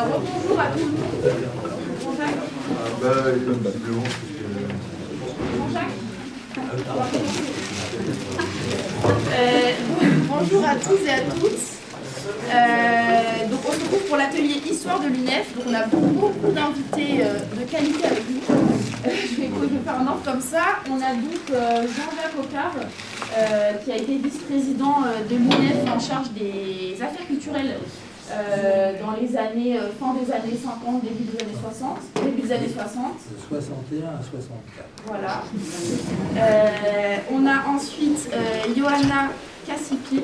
Bonjour à tout le monde. Jean-Jacques. Bonjour à tous et à toutes. Donc on se retrouve pour l'atelier Histoire de l'UNEF. Donc on a beaucoup d'invités de qualité avec nous. Je vais faire un ordre comme ça. On a donc Jean-Jacques Ocard, qui a été vice-président de l'UNEF en charge des affaires culturelles dans les années, fin des années 50, début des années 60. Début des années 60. 61 à 64. Voilà. On a ensuite Johanna Casapi.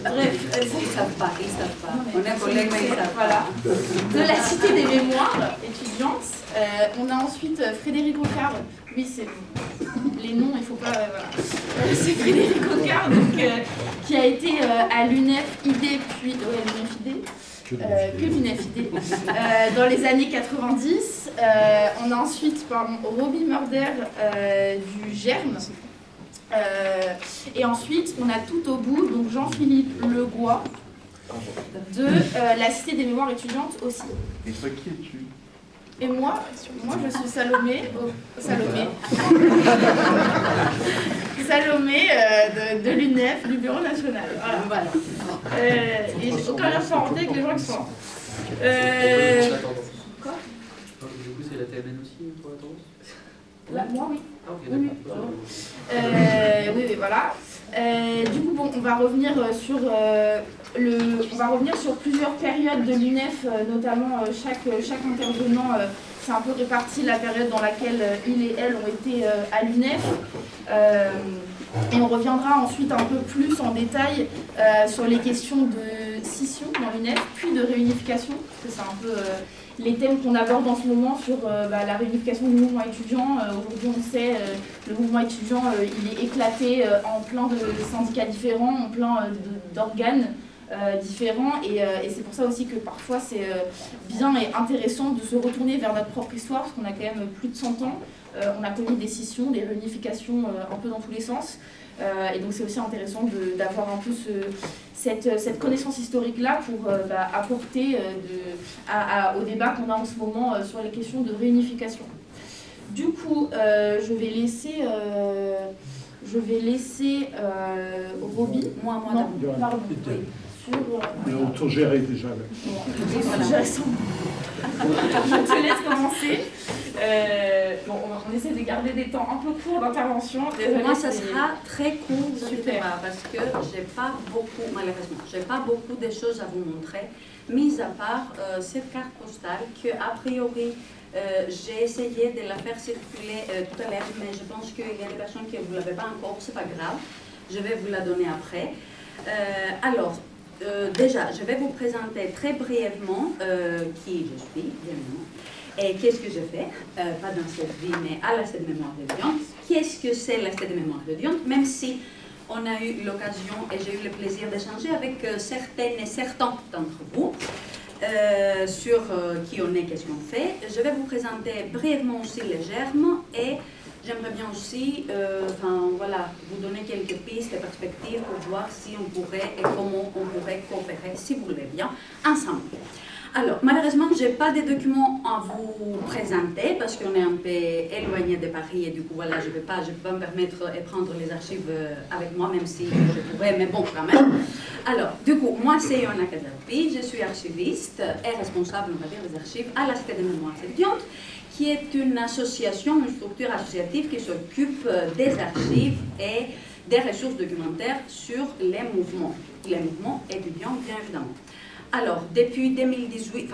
Bref, ils savent pas. On est collègues, mais ils savent pas. Voilà. De la Cité des Mémoires étudiantes. On a ensuite Frédéric Ocard. Oui, c'est les noms, il faut pas. Voilà. C'est Frédéric Ocard, donc, qui a été à l'UNEF ID, puis que l'UNEF ID, dans les années 90. On a ensuite Roby Murder du GERM. Et ensuite, on a tout au bout, donc Jean-Philippe Legois de la Cité des Mémoires étudiantes aussi. Et toi, qui es-tu? Et moi, je suis Salomé. Salomé de l'UNEF, du Bureau national. Voilà. Et j'ai aucun lien parenté avec les gens qui sont là. Quoi? Du coup, c'est la TMN aussi pour la tendance? Là, moi, oui. Ah, ok, Oui, d'accord. oui, voilà. Du coup, bon, on va revenir sur plusieurs périodes de l'UNEF, notamment chaque intervenant. C'est un peu réparti la période dans laquelle il et elle ont été à l'UNEF. Et on reviendra ensuite un peu plus en détail sur les questions de scission dans l'UNEF, puis de réunification, parce que c'est un peu les thèmes qu'on aborde en ce moment sur la réunification du mouvement étudiant. Aujourd'hui, on sait, le mouvement étudiant, il est éclaté en plein de syndicats différents, en plein d'organes différents, et c'est pour ça aussi que parfois c'est bien et intéressant de se retourner vers notre propre histoire, parce qu'on a quand même plus de 100 ans, on a connu des scissions, des réunifications un peu dans tous les sens, et donc c'est aussi intéressant d'avoir un peu cette connaissance historique-là pour apporter au débat qu'on a en ce moment sur les questions de réunification. Du coup, je vais laisser Roby. Moi, Non, pardon. Oui. On te gérait déjà. Je te laisse commencer. On essaie de garder des temps un peu courts d'intervention. Moi, ça sera très court, Super. parce que malheureusement, j'ai pas beaucoup de choses à vous montrer, mis à part cette carte postale que, a priori, j'ai essayé de la faire circuler tout à l'heure, mais je pense qu'il y a des personnes qui ne vous l'avez pas encore, c'est pas grave, je vais vous la donner après. Déjà, je vais vous présenter très brièvement qui je suis, bien évidemment, et qu'est-ce que je fais, pas dans cette vie, mais à la Cité des Mémoires étudiantes. Qu'est-ce que c'est la Cité des Mémoires étudiantes, même si on a eu l'occasion et j'ai eu le plaisir d'échanger avec certaines et certains d'entre vous sur qui on est, qu'est-ce qu'on fait. Je vais vous présenter brièvement aussi les germes et j'aimerais bien aussi vous donner quelques pistes et perspectives pour voir si on pourrait et comment on pourrait coopérer, si vous voulez bien, ensemble. Alors, malheureusement, je n'ai pas de documents à vous présenter parce qu'on est un peu éloigné de Paris et du coup, voilà, je ne peux pas me permettre de prendre les archives avec moi, même si je pourrais, mais bon, quand même. Alors, du coup, moi, c'est Johanna Casapi, je suis archiviste et responsable, on va dire, des archives à la Cité des Mémoires étudiantes, qui est une association, une structure associative qui s'occupe des archives et des ressources documentaires sur les mouvements étudiants, bien évidemment. Alors, depuis 2008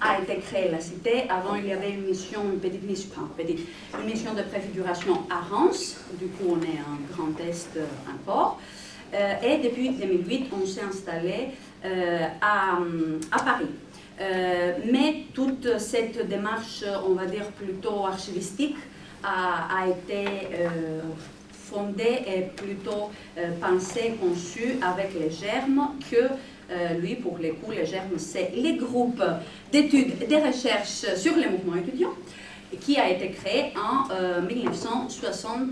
a été créée la Cité. Avant, il y avait une mission de préfiguration à Reims. Du coup, on est en Grand Est encore. Et depuis 2008, on s'est installé à Paris. Mais toute cette démarche, on va dire plutôt archivistique, a été fondée et plutôt pensée, conçue avec les germes que lui, pour les coups, les germes, c'est les groupes d'études et de recherches sur les mouvements étudiants qui a été créé en 1960,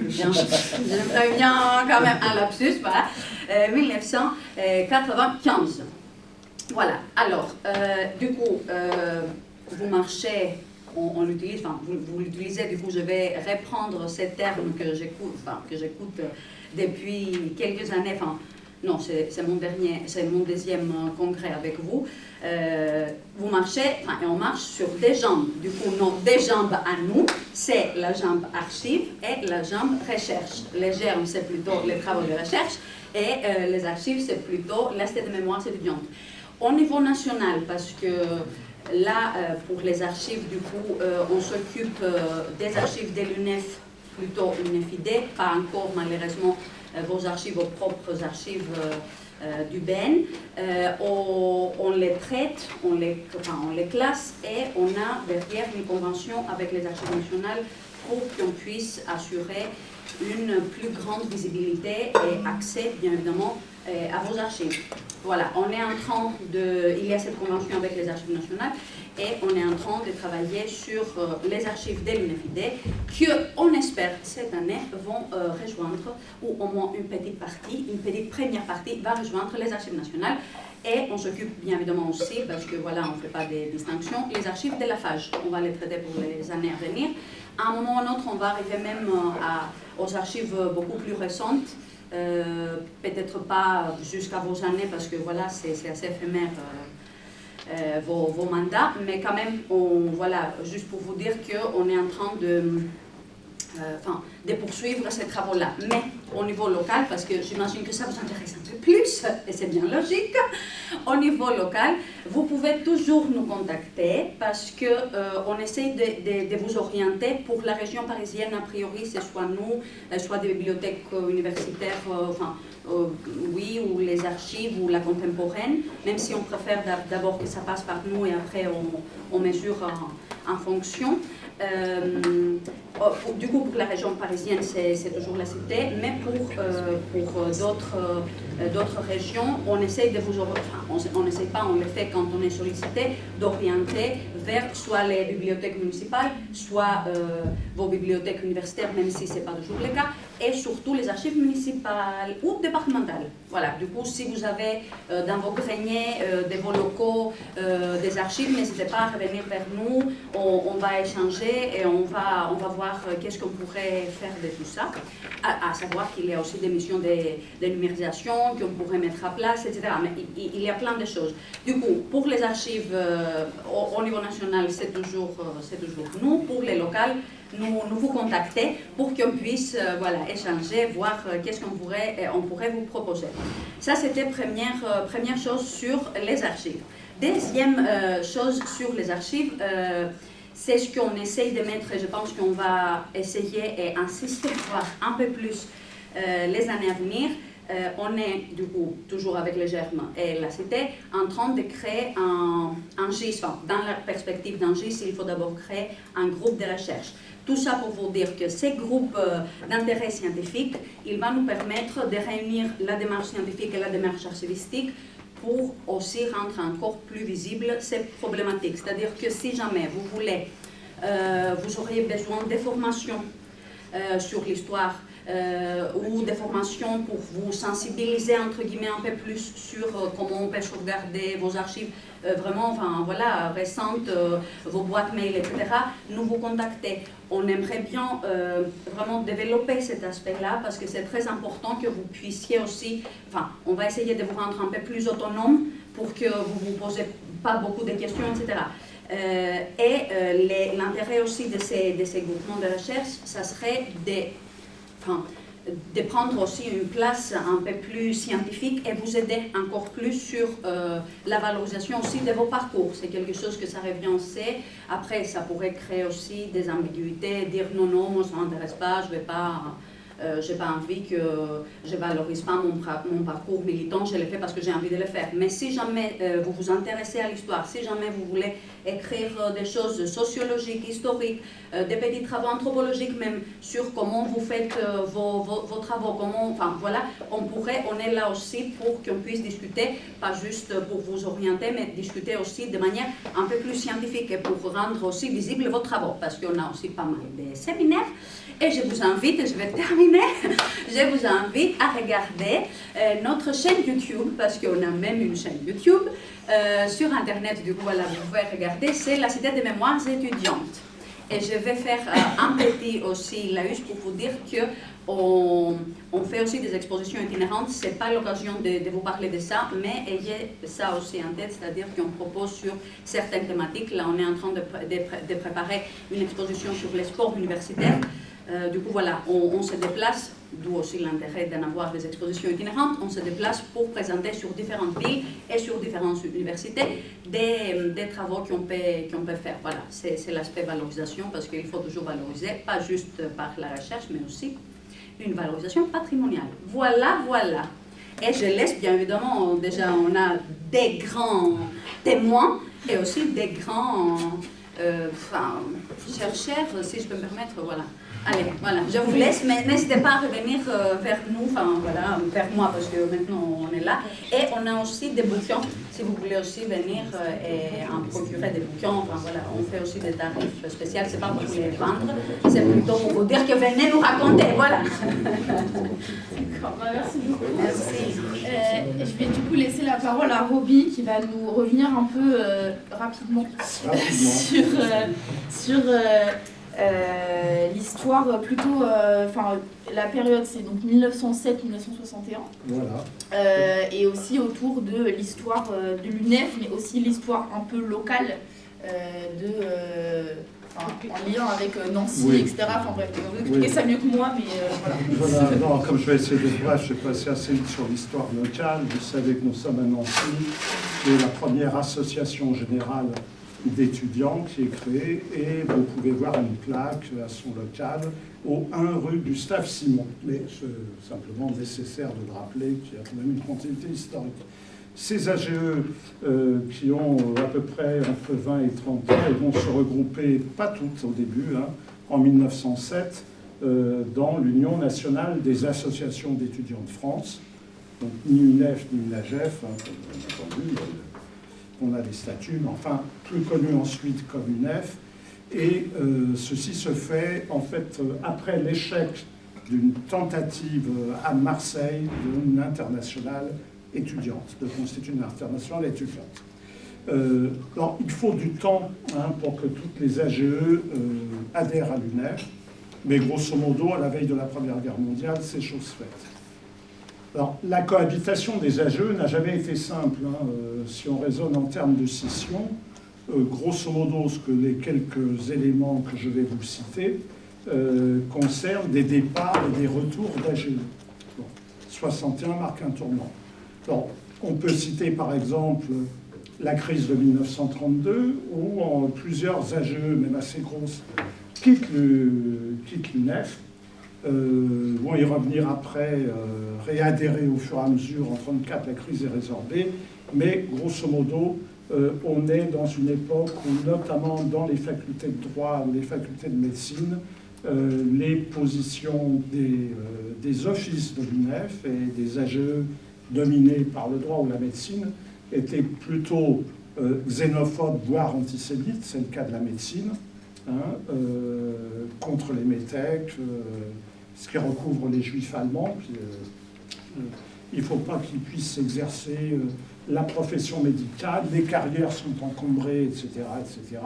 j'aimerais bien quand même un lapsus, voilà, 1995. Voilà, alors, du coup, vous marchez, on l'utilise, enfin, vous l'utilisez, du coup, je vais reprendre ces termes que j'écoute depuis quelques années, enfin, non, c'est mon deuxième congrès avec vous. Vous marchez, enfin, et on marche sur des jambes. Du coup, nos deux jambes à nous, c'est la jambe archive et la jambe recherche. Les germes, c'est plutôt les travaux de recherche et les archives, c'est plutôt l'aspect de mémoire étudiante. Au niveau national, parce que là, pour les archives, du coup, on s'occupe des archives de l'UNEF, plutôt UNEFID, pas encore malheureusement vos archives, vos propres archives du BEN. On les traite, on les classe et on a derrière une convention avec les archives nationales pour qu'on puisse assurer une plus grande visibilité et accès, bien évidemment, à vos archives. Voilà, on est en train il y a cette convention avec les archives nationales et on est en train de travailler sur les archives de l'UNEFID qu'on espère cette année vont rejoindre, ou au moins une petite première partie va rejoindre les archives nationales. Et on s'occupe bien évidemment aussi, parce que voilà, on ne fait pas des distinctions, les archives de la FAGE. On va les traiter pour les années à venir. À un moment ou un autre, on va arriver même aux archives beaucoup plus récentes. Peut-être pas jusqu'à vos années, parce que voilà, c'est assez éphémère vos mandats, mais quand même, voilà, juste pour vous dire qu'on est en train de poursuivre ces travaux-là. Mais au niveau local, parce que j'imagine que ça vous intéresse un peu plus, et c'est bien logique, au niveau local, vous pouvez toujours nous contacter parce qu'on essaie de vous orienter. Pour la région parisienne, a priori, c'est soit nous, soit des bibliothèques universitaires, oui, ou les archives, ou la contemporaine, même si on préfère d'abord que ça passe par nous et après on mesure en fonction. Du coup, pour la région parisienne, c'est toujours la cité, mais pour d'autres régions, on essaye de vous on n'essaye pas, on le fait quand on est sollicité, d'orienter vers soit les bibliothèques municipales, soit vos bibliothèques universitaires, même si ce n'est pas toujours le cas, et surtout les archives municipales ou départementales. Voilà, du coup, si vous avez dans vos greniers, de vos locaux, des archives, n'hésitez pas à revenir vers nous, on va échanger et on va voir qu'est-ce qu'on pourrait faire de tout ça, à savoir qu'il y a aussi des missions de numérisation qu'on pourrait mettre à place, etc. Mais il y a plein de choses. Du coup, pour les archives au niveau national, c'est toujours nous. Pour les locales, nous vous contacter pour qu'on puisse échanger, voir qu'est-ce qu'on pourrait vous proposer. Ça, c'était première chose sur les archives. Deuxième chose sur les archives, c'est ce qu'on essaye de mettre, et je pense qu'on va essayer et insister, voir un peu plus les années à venir. On est, du coup, toujours avec les germes et la cité, en train de créer un GIS. Enfin, dans la perspective d'un GIS, il faut d'abord créer un groupe de recherche. Tout ça pour vous dire que ces groupes d'intérêt scientifique, il va nous permettre de réunir la démarche scientifique et la démarche archivistique pour aussi rendre encore plus visible ces problématiques. C'est-à-dire que si jamais vous voulez, vous auriez besoin de formations sur l'histoire ou des formations pour vous sensibiliser entre guillemets un peu plus sur comment on peut sauvegarder vos archives vraiment, récentes, vos boîtes mail, etc. Nous vous contactez. On aimerait bien vraiment développer cet aspect-là parce que c'est très important que vous puissiez aussi, on va essayer de vous rendre un peu plus autonome pour que vous ne vous posez pas beaucoup de questions, etc. L'intérêt aussi de ces groupements de recherche, ça serait de prendre aussi une place un peu plus scientifique et vous aider encore plus sur la valorisation aussi de vos parcours. C'est quelque chose que ça revient, on sait. Après, ça pourrait créer aussi des ambiguïtés, dire non, moi ça ne m'intéresse pas, je ne vais pas Je n'ai pas envie que je ne valorise pas mon parcours militant, je le fais parce que j'ai envie de le faire. Mais si jamais vous vous intéressez à l'histoire, si jamais vous voulez écrire des choses sociologiques, historiques, des petits travaux anthropologiques même sur comment vous faites vos travaux, comment, enfin voilà, on est là aussi pour qu'on puisse discuter, pas juste pour vous orienter, mais discuter aussi de manière un peu plus scientifique et pour rendre aussi visibles vos travaux, parce qu'on a aussi pas mal de séminaires. Et je vous invite, je vais terminer, je vous invite à regarder notre chaîne YouTube, parce qu'on a même une chaîne YouTube sur Internet, du coup, voilà, vous pouvez regarder, c'est la Cité des mémoires étudiantes. Et je vais faire un petit aussi laïus pour vous dire qu'on fait aussi des expositions itinérantes. Ce n'est pas l'occasion de vous parler de ça, mais ayez ça aussi en tête, c'est-à-dire qu'on propose sur certaines thématiques. Là, on est en train de préparer une exposition sur les sports universitaires. Du coup, voilà, on se déplace, d'où aussi l'intérêt d'en avoir des expositions itinérantes, on se déplace pour présenter sur différentes villes et sur différentes universités des travaux qu'on peut faire. Voilà, c'est l'aspect valorisation, parce qu'il faut toujours valoriser, pas juste par la recherche, mais aussi une valorisation patrimoniale. Voilà, voilà. Et je laisse, bien évidemment, déjà, on a des grands témoins et aussi des grands chercheurs, si je peux me permettre, voilà. Allez, voilà, je vous laisse, mais n'hésitez pas à revenir vers nous, enfin voilà, vers moi, parce que maintenant on est là. Et on a aussi des bouquins, si vous voulez aussi venir et en procurer des bouquins, enfin voilà, on fait aussi des tarifs spéciaux, c'est pas pour les vendre, c'est plutôt pour vous dire que venez nous raconter, voilà. D'accord, merci beaucoup. Merci. Je vais du coup laisser la parole à Roby qui va nous revenir un peu rapidement sur l'histoire plutôt, enfin la période c'est donc 1907-1961. Voilà. Et aussi autour de l'histoire de l'UNEF, mais aussi l'histoire un peu locale en lien avec Nancy, oui. etc. Enfin bref, vous expliquez ça mieux que moi, mais voilà. Voilà, non, comme je vais essayer de voir, je vais passer assez vite sur l'histoire locale. Vous savez que nous sommes à Nancy, qui est la première association générale d'étudiants qui est créée, et vous pouvez voir une plaque à son local au 1 rue Gustave Simon. Mais c'est simplement nécessaire de le rappeler qu'il y a quand même une continuité historique. Ces AGE qui ont à peu près entre 20 et 30 ans, ils vont se regrouper, pas toutes au début, hein, en 1907, dans l'Union nationale des associations d'étudiants de France. Donc ni UNEF ni UNAGEF, hein, comme on a entendu, on a des statuts, mais enfin plus connu ensuite comme UNEF. Et ceci se fait en fait après l'échec d'une tentative à Marseille d'une internationale étudiante, de constituer une internationale étudiante. Alors, il faut du temps hein, pour que toutes les AGE adhèrent à l'UNEF, mais grosso modo, à la veille de la Première Guerre mondiale, c'est chose faite. Alors, la cohabitation des AGE n'a jamais été simple. Hein, si on raisonne en termes de scission, grosso modo, les quelques éléments que je vais vous citer concernent des départs et des retours d'AGE. Bon, 61 marque un tournant. Alors, on peut citer par exemple la crise de 1932, où plusieurs AGE, même assez grosses, quittent l'UNEF, vont y revenir après, réadhérer au fur et à mesure. En 1934, la crise est résorbée, mais grosso modo, on est dans une époque où, notamment dans les facultés de droit ou les facultés de médecine, les positions des offices de l'UNEF et des AGE dominés par le droit ou la médecine étaient plutôt xénophobes, voire antisémites, c'est le cas de la médecine, hein, contre les métèques, ce qui recouvre les juifs allemands. Puis, il ne faut pas qu'ils puissent exercer la profession médicale, les carrières sont encombrées, etc., etc.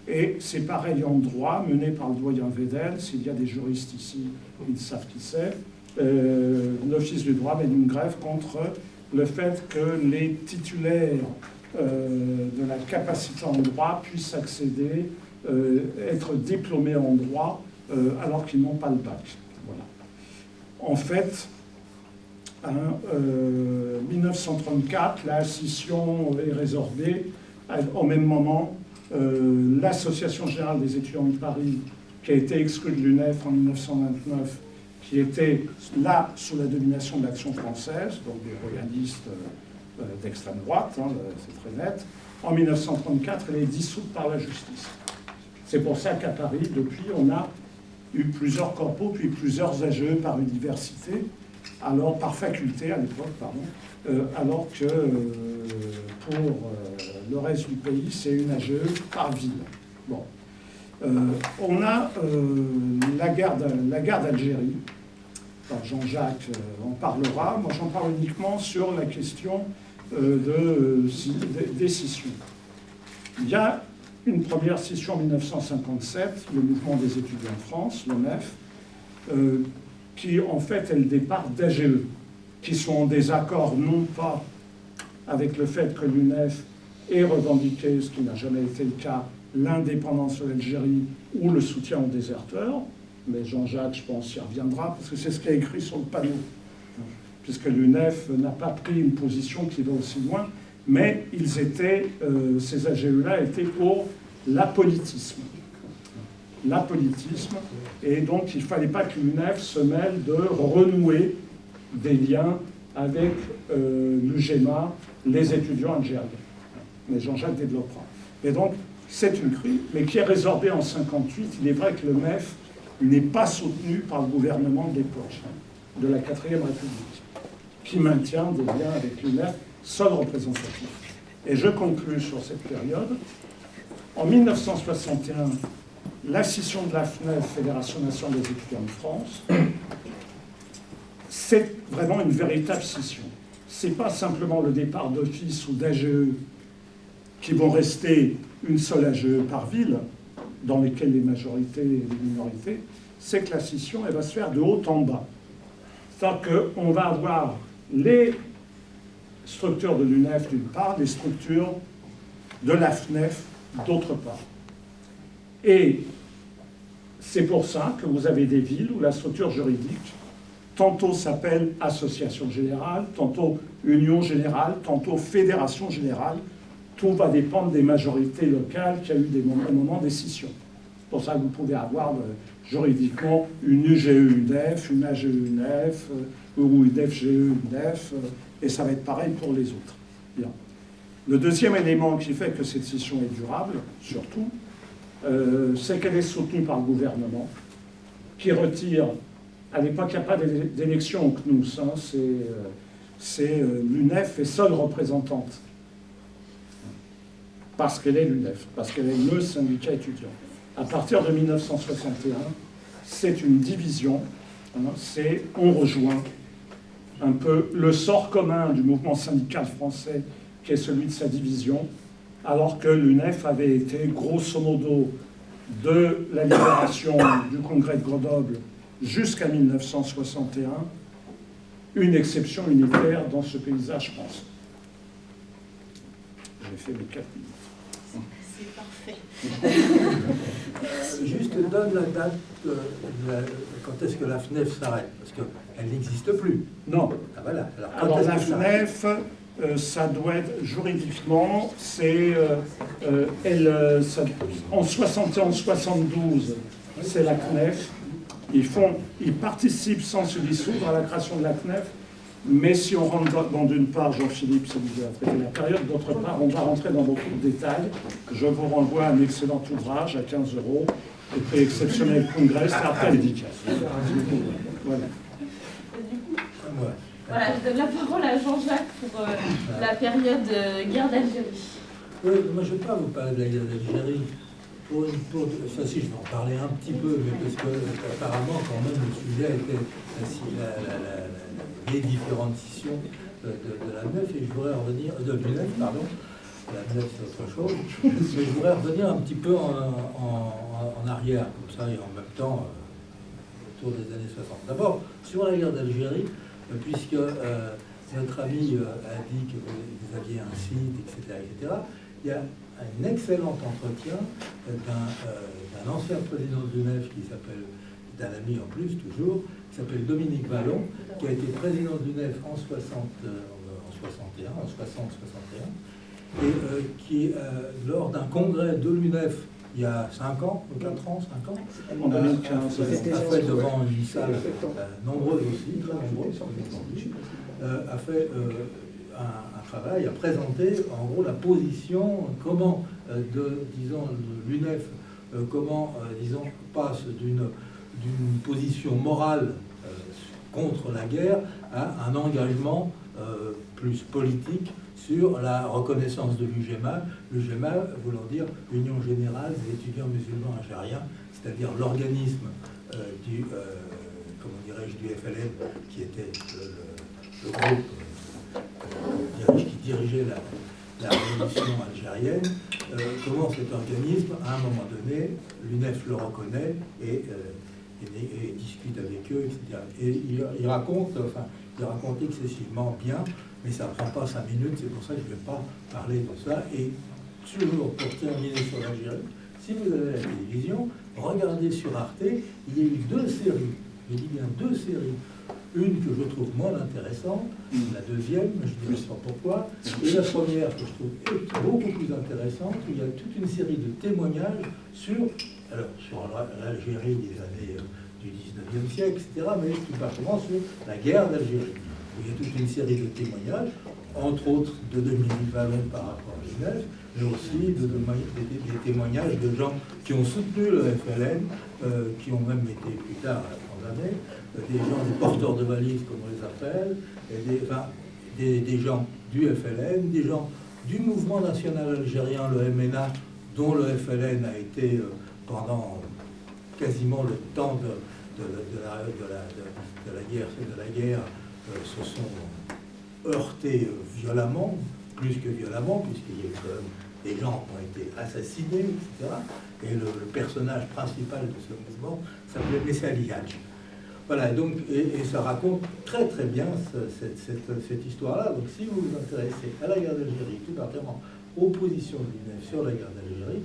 Et c'est pareil en droit, mené par le doyen Wedel. S'il y a des juristes ici, ils savent qui c'est. L'Office du droit mène une grève contre le fait que les titulaires de la capacité en droit puissent accéder, être diplômés en droit alors qu'ils n'ont pas le bac. Voilà. En fait, en 1934, la scission est résorbée. Au même moment, l'Association générale des étudiants de Paris, qui a été exclue de l'UNEF en 1929, qui était là sous la domination de l'Action française, donc des royalistes d'extrême droite, hein, c'est très net. En 1934, elle est dissoute par la justice. C'est pour ça qu'à Paris, depuis, on a eu plusieurs corpos, puis plusieurs AGE par université, alors par faculté à l'époque, pardon, alors que pour le reste du pays, c'est une AGE par ville. Bon. On a la guerre d'Algérie. Jean-Jacques en parlera. Moi, j'en parle uniquement sur la question des scissions. Il y a une première scission en 1957, le mouvement des étudiants de France, le MEF, qui en fait est le départ d'AGE, qui sont en désaccord non pas avec le fait que l'UNEF ait revendiqué, ce qui n'a jamais été le cas, l'indépendance de l'Algérie ou le soutien aux déserteurs, mais Jean-Jacques, je pense, y reviendra, parce que c'est ce qui est écrit sur le panneau, puisque l'UNEF n'a pas pris une position qui va aussi loin, mais ils étaient, ces AGE-là étaient pour l'apolitisme. L'apolitisme, et donc il ne fallait pas que l'UNEF se mêle de renouer des liens avec l'UGEMA, les étudiants algériens. Mais Jean-Jacques développera. Et donc, c'est une crise, mais qui est résorbée en 1958. Il est vrai que le MEF n'est pas soutenu par le gouvernement de l'époque, de la 4e République, qui maintient des liens avec l'UNEF, seul représentatif. Et je conclus sur cette période. En 1961, la scission de la FNEF, Fédération nationale des étudiants de France, c'est vraiment une véritable scission. Ce n'est pas simplement le départ d'office ou d'AGE qui vont rester une seule AGE par ville, dans lesquelles les majorités et les minorités, c'est que la scission, elle va se faire de haut en bas. C'est-à-dire qu'on va avoir les structures de l'UNEF d'une part, les structures de la FNEF d'autre part. Et c'est pour ça que vous avez des villes où la structure juridique, tantôt s'appelle Association Générale, tantôt Union Générale, tantôt Fédération Générale. Tout va dépendre des majorités locales qui a eu un moment des scissions. C'est pour ça que vous pouvez avoir juridiquement une UGE-UNEF, une AGE-UNEF, ou UNEF-GE-UNEF, et ça va être pareil pour les autres. Bien. Le deuxième élément qui fait que cette scission est durable, surtout, c'est qu'elle est soutenue par le gouvernement, qui retire, à l'époque il n'y a pas d'élection au CNUS, hein, c'est l'UNEF est seule représentante, parce qu'elle est l'UNEF, parce qu'elle est le syndicat étudiant. À partir de 1961, c'est une division, hein, on rejoint un peu le sort commun du mouvement syndical français, qui est celui de sa division, alors que l'UNEF avait été, grosso modo, de la libération du congrès de Grenoble jusqu'à 1961, une exception unitaire dans ce paysage français. J'ai fait les 4 minutes. C'est parfait. Juste donne la date, quand est-ce que la FNEF s'arrête, parce qu'elle n'existe plus. Non. Ah, voilà. Alors la FNEF, ça doit être juridiquement, c'est en 71-72, c'est la CNEF. Ils participent sans se dissoudre à la création de la CNEF. Mais si on rentre dans, d'une part, Jean-Philippe, ça vous a traité la période, d'autre part, on va rentrer dans beaucoup de détails. Je vous renvoie à un excellent ouvrage à 15 €, le prix exceptionnel congrès, c'est après l'édicace. Voilà. Voilà, je donne la parole à Jean-Jacques pour la période guerre d'Algérie. Oui, moi je ne vais pas vous parler de la guerre d'Algérie. Ça, si, je vais en parler un petit peu, mais parce que apparemment, quand même, le sujet était les différentes scissions de la MEF, et je voudrais revenir, de l'UNEF, pardon, la MEF c'est autre chose, mais je voudrais revenir un petit peu en arrière, comme ça, et en même temps, autour des années 60. D'abord, sur la guerre d'Algérie, puisque notre ami a dit que vous aviez un site, etc., il y a un excellent entretien d'un ancien président de l'UNEF qui s'appelle, d'un ami en plus toujours, qui s'appelle Dominique Vallon, qui a été président de l'UNEF en 60-61, et qui, lors d'un congrès de l'UNEF il y a 5 ans, 4 ans, 5 ans, En 2015, a fait devant une salle nombreuse aussi, très nombreuse, a fait un travail, a présenté en gros la position, comment, disons, l'UNEF, comment, disons, passe d'une position morale contre la guerre à un engagement plus politique sur la reconnaissance de l'UGMA, l'UGMA voulant dire l'Union Générale des Étudiants Musulmans Algériens, c'est-à-dire l'organisme du FLN, qui était le groupe qui dirigeait la révolution algérienne, comment cet organisme, à un moment donné, l'UNEF le reconnaît et discute avec eux, etc. Et il raconte excessivement bien, mais ça ne prend pas 5 minutes, c'est pour ça que je ne vais pas parler de ça. Et toujours pour terminer sur l'Algérie, si vous avez la télévision, regardez sur Arte, il y a eu 2 séries, je dis bien 2 séries. Une que je trouve moins intéressante, la deuxième, je ne sais pas pourquoi, et la première que je trouve beaucoup plus intéressante, où il y a toute une série de témoignages sur l'Algérie des années du 19e siècle, etc., mais tout particulièrement sur la guerre d'Algérie. Il y a toute une série de témoignages, entre autres de Dominique Vallon par rapport à l'UNEF, mais aussi des témoignages de gens qui ont soutenu le FLN, qui ont même été plus tard condamnés, des gens, des porteurs de valises, comme on les appelle, et des gens du FLN, des gens du mouvement national algérien, le MNA, dont le FLN a été pendant quasiment le temps de la guerre, se sont heurtés violemment, plus que violemment, puisqu'il y a eu quand même des gens qui ont été assassinés, etc. Et le personnage principal de ce mouvement s'appelait Messali Hadj. Voilà, donc, et ça raconte très très bien cette histoire-là. Donc si vous vous intéressez à la guerre d'Algérie, tout particulièrement aux positions de l'UNEF sur la guerre d'Algérie,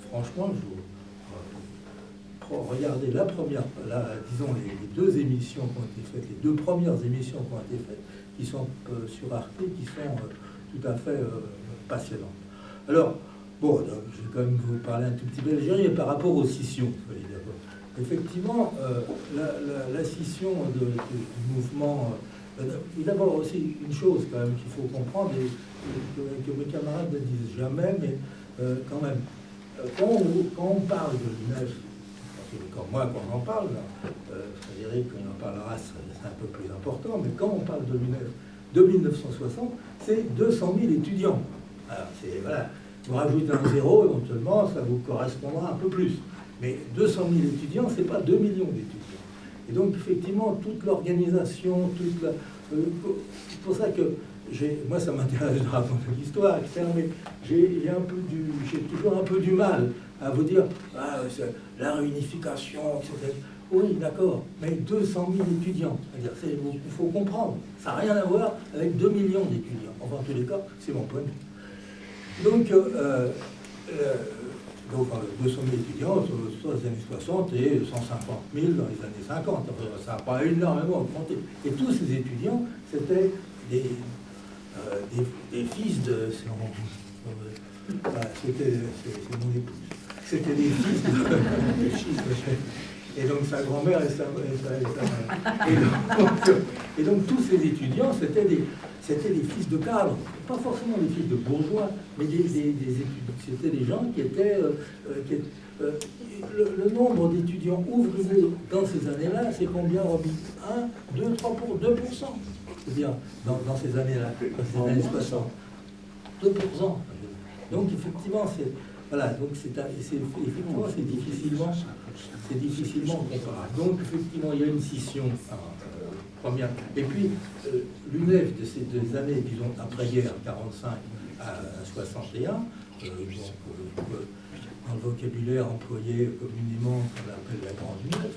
franchement, je vous regardez disons les 2 émissions qui ont été faites, les 2 premières émissions qui ont été faites, qui sont sur Arte, qui sont tout à fait passionnantes. Alors, bon, donc, je vais quand même vous parler un tout petit peu d'Algérie, par rapport aux scissions, effectivement, la scission du mouvement... d'abord aussi une chose quand même qu'il faut comprendre, et que mes camarades ne disent jamais, mais quand même, quand on parle de l'UNEF, quand moi, quand on en parle, Frédéric, quand il en parlera, c'est un peu plus important, mais quand on parle de l'UNEF de 1960, c'est 200 000 étudiants. Alors, voilà, vous rajoutez un zéro, éventuellement, ça vous correspondra un peu plus. Mais 200 000 étudiants, c'est pas 2 millions d'étudiants. Et donc, effectivement, toute l'organisation, c'est pour ça que moi, ça m'intéresse de raconter l'histoire, etc., mais j'ai toujours un peu du mal à vous dire la réunification, etc. Oui, d'accord, mais 200 000 étudiants, c'est-à-dire, il faut comprendre, ça n'a rien à voir avec 2 millions d'étudiants. Enfin, en tous les cas, c'est mon point de vue. Donc, 200 000 étudiants sur les années 60 et 150 000 dans les années 50. Ça n'a pas énormément augmenté. Et tous ces étudiants, c'était des fils de... C'est mon épouse. C'était des fils de... Et donc sa grand-mère et sa mère. Et donc tous ces étudiants, c'était des fils de cadres, pas forcément des fils de bourgeois, mais des étudiants. C'était des gens qui étaient... le nombre d'étudiants ouvriers dans ces années-là, c'est combien, Roby? 1, 2, 3 pour 2%. C'est-à-dire, dans ces années-là, dans ces années 60. 2%. Donc, effectivement, c'est difficilement comparable. Donc, effectivement, il y a une scission première. Et puis, l'UNEF de ces 2 années, disons, après-guerre, 45 à 61, dans le vocabulaire employé communément, qu'on appelle la grande UNEF,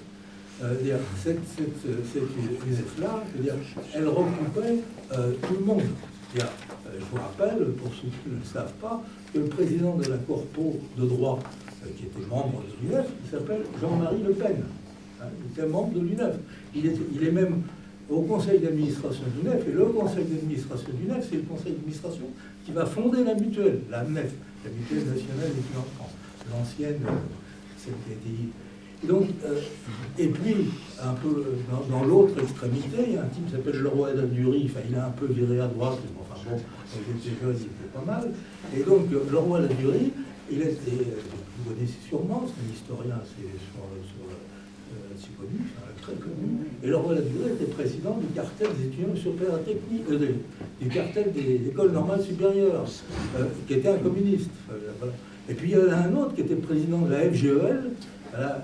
cette UNEF-là, elle recoupait tout le monde. Je vous rappelle, pour ceux qui ne le savent pas, que le président de la Corpo de droit, qui était membre de l'UNEF, il s'appelle Jean-Marie Le Pen. Il était membre de l'UNEF. Il est même au conseil d'administration de l'UNEF, et le conseil d'administration de l'UNEF, c'est le conseil d'administration qui va fonder la mutuelle, la MNEF, la Mutuelle Nationale des Étudiants en France. l'ancienne, celle qui a été dit. Donc, et puis, un peu dans l'autre extrémité, il y a un type qui s'appelle Leroy Ladurie, enfin, il a un peu viré à droite, mais enfin bon, quand il était jeune, il était pas mal. Et donc, Leroy Ladurie, il était, vous connaissez sûrement, c'est un historien assez connu, très connu. Et Leroy Ladurie était président du cartel des étudiants supérieurs techniques, du cartel des écoles normales supérieures, qui était un communiste. Voilà. Et puis, il y en a un autre qui était président de la FGEL, la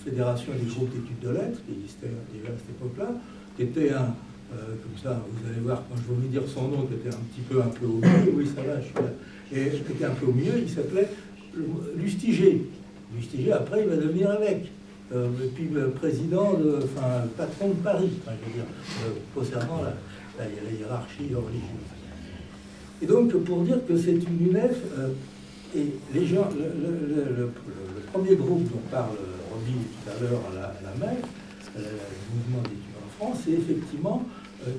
Fédération des groupes d'études de lettres, qui existait déjà à cette époque-là, qui était un, comme ça, vous allez voir quand je vais vous dire son nom, qui était un peu au milieu, oui ça va, je suis là, et qui était un peu au milieu, il s'appelait Lustiger. Lustiger, après, il va devenir évêque, et puis président, patron de Paris, enfin, je veux dire, concernant la hiérarchie religieuse. Et donc, pour dire que c'est une UNEF, et les gens, le premier groupe dont parle Roby tout à l'heure à la MEF, le mouvement d'étudiants en France, c'est effectivement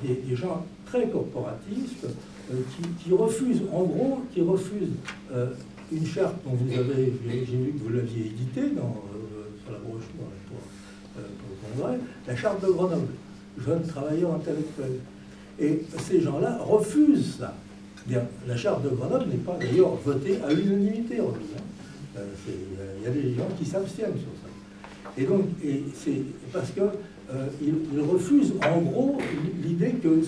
des gens très corporatistes qui refusent, en gros, une charte dont vous avez, j'ai vu que vous l'aviez éditée sur la brochure pour le Congrès, la charte de Grenoble, jeunes travailleurs intellectuels. Et ces gens-là refusent ça. La charte de Grenoble n'est pas d'ailleurs votée à l'unanimité. Il y a des gens qui s'abstiennent sur ça. Et donc, c'est parce que ils refusent en gros l'idée que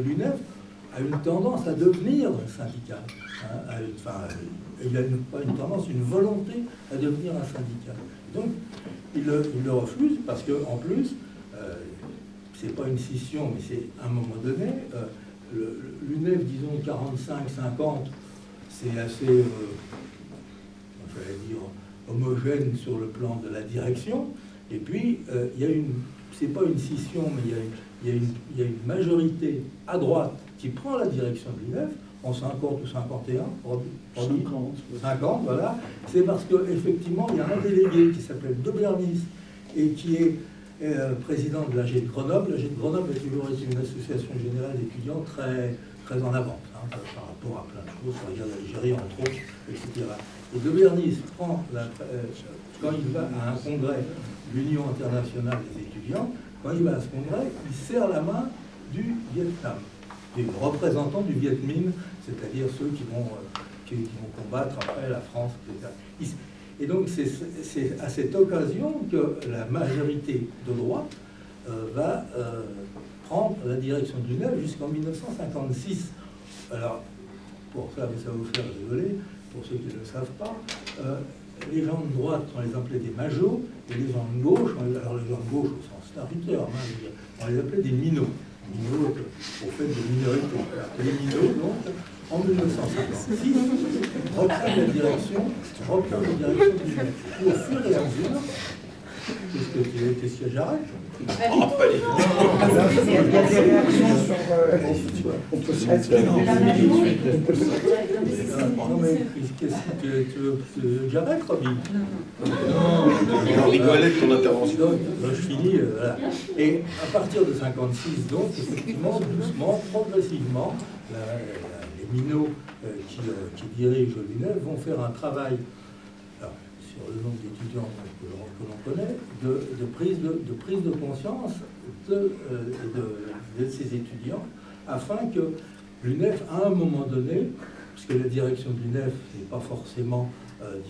l'UNEF a une tendance à devenir syndical. Il y a pas une tendance, une volonté à devenir un syndicat. Donc, ils le refusent parce qu'en plus, c'est pas une scission, mais c'est à un moment donné. L'UNEF, disons 45-50, c'est assez, j'allais dire, homogène sur le plan de la direction. Et puis, il y a c'est pas une scission, mais il y a une majorité à droite qui prend la direction de l'UNEF, en 50 ou 51, 50, voilà. C'est parce qu'effectivement, il y a un délégué qui s'appelle De Bernis et qui est président de l'AG de Grenoble. L'AG de Grenoble a toujours été une association générale d'étudiants très, très en avance par rapport à plein de choses, sur la guerre d'Algérie entre autres, etc. Et De Bernis prend, quand il va à un congrès de l'Union internationale des étudiants, quand il va à ce congrès, il serre la main du Vietnam, des représentants du Viet Minh, c'est-à-dire ceux qui vont combattre après la France, etc. Et donc, c'est à cette occasion que la majorité de droite va prendre la direction de l'UNEF jusqu'en 1956. Alors, pour ça, ça va vous faire rigoler, pour ceux qui ne le savent pas, les gens de droite, on les appelait des majos, et les gens de gauche, alors les gens de gauche au sens statutaire, on les appelait des minots. Minots au fait de minorité. Les minots, donc, en 1956, reprennent la direction du UNEF. Au fur et à mesure, qu'est-ce que j'arrête? Il y a des réactions sur... On peut se Non, mais qu'est-ce que tu veux? J'arrête, Roby. On rigolait de ton intervention. Donc, je finis, voilà. Et à partir de 56, donc, effectivement, doucement, progressivement, les minots qui dirigent l'UNEF vont faire un travail, alors, sur le nombre d'étudiants que l'on connaît, de prise de conscience de ces étudiants, afin que l'UNEF, à un moment donné, parce que la direction de l'UNEF n'est pas forcément,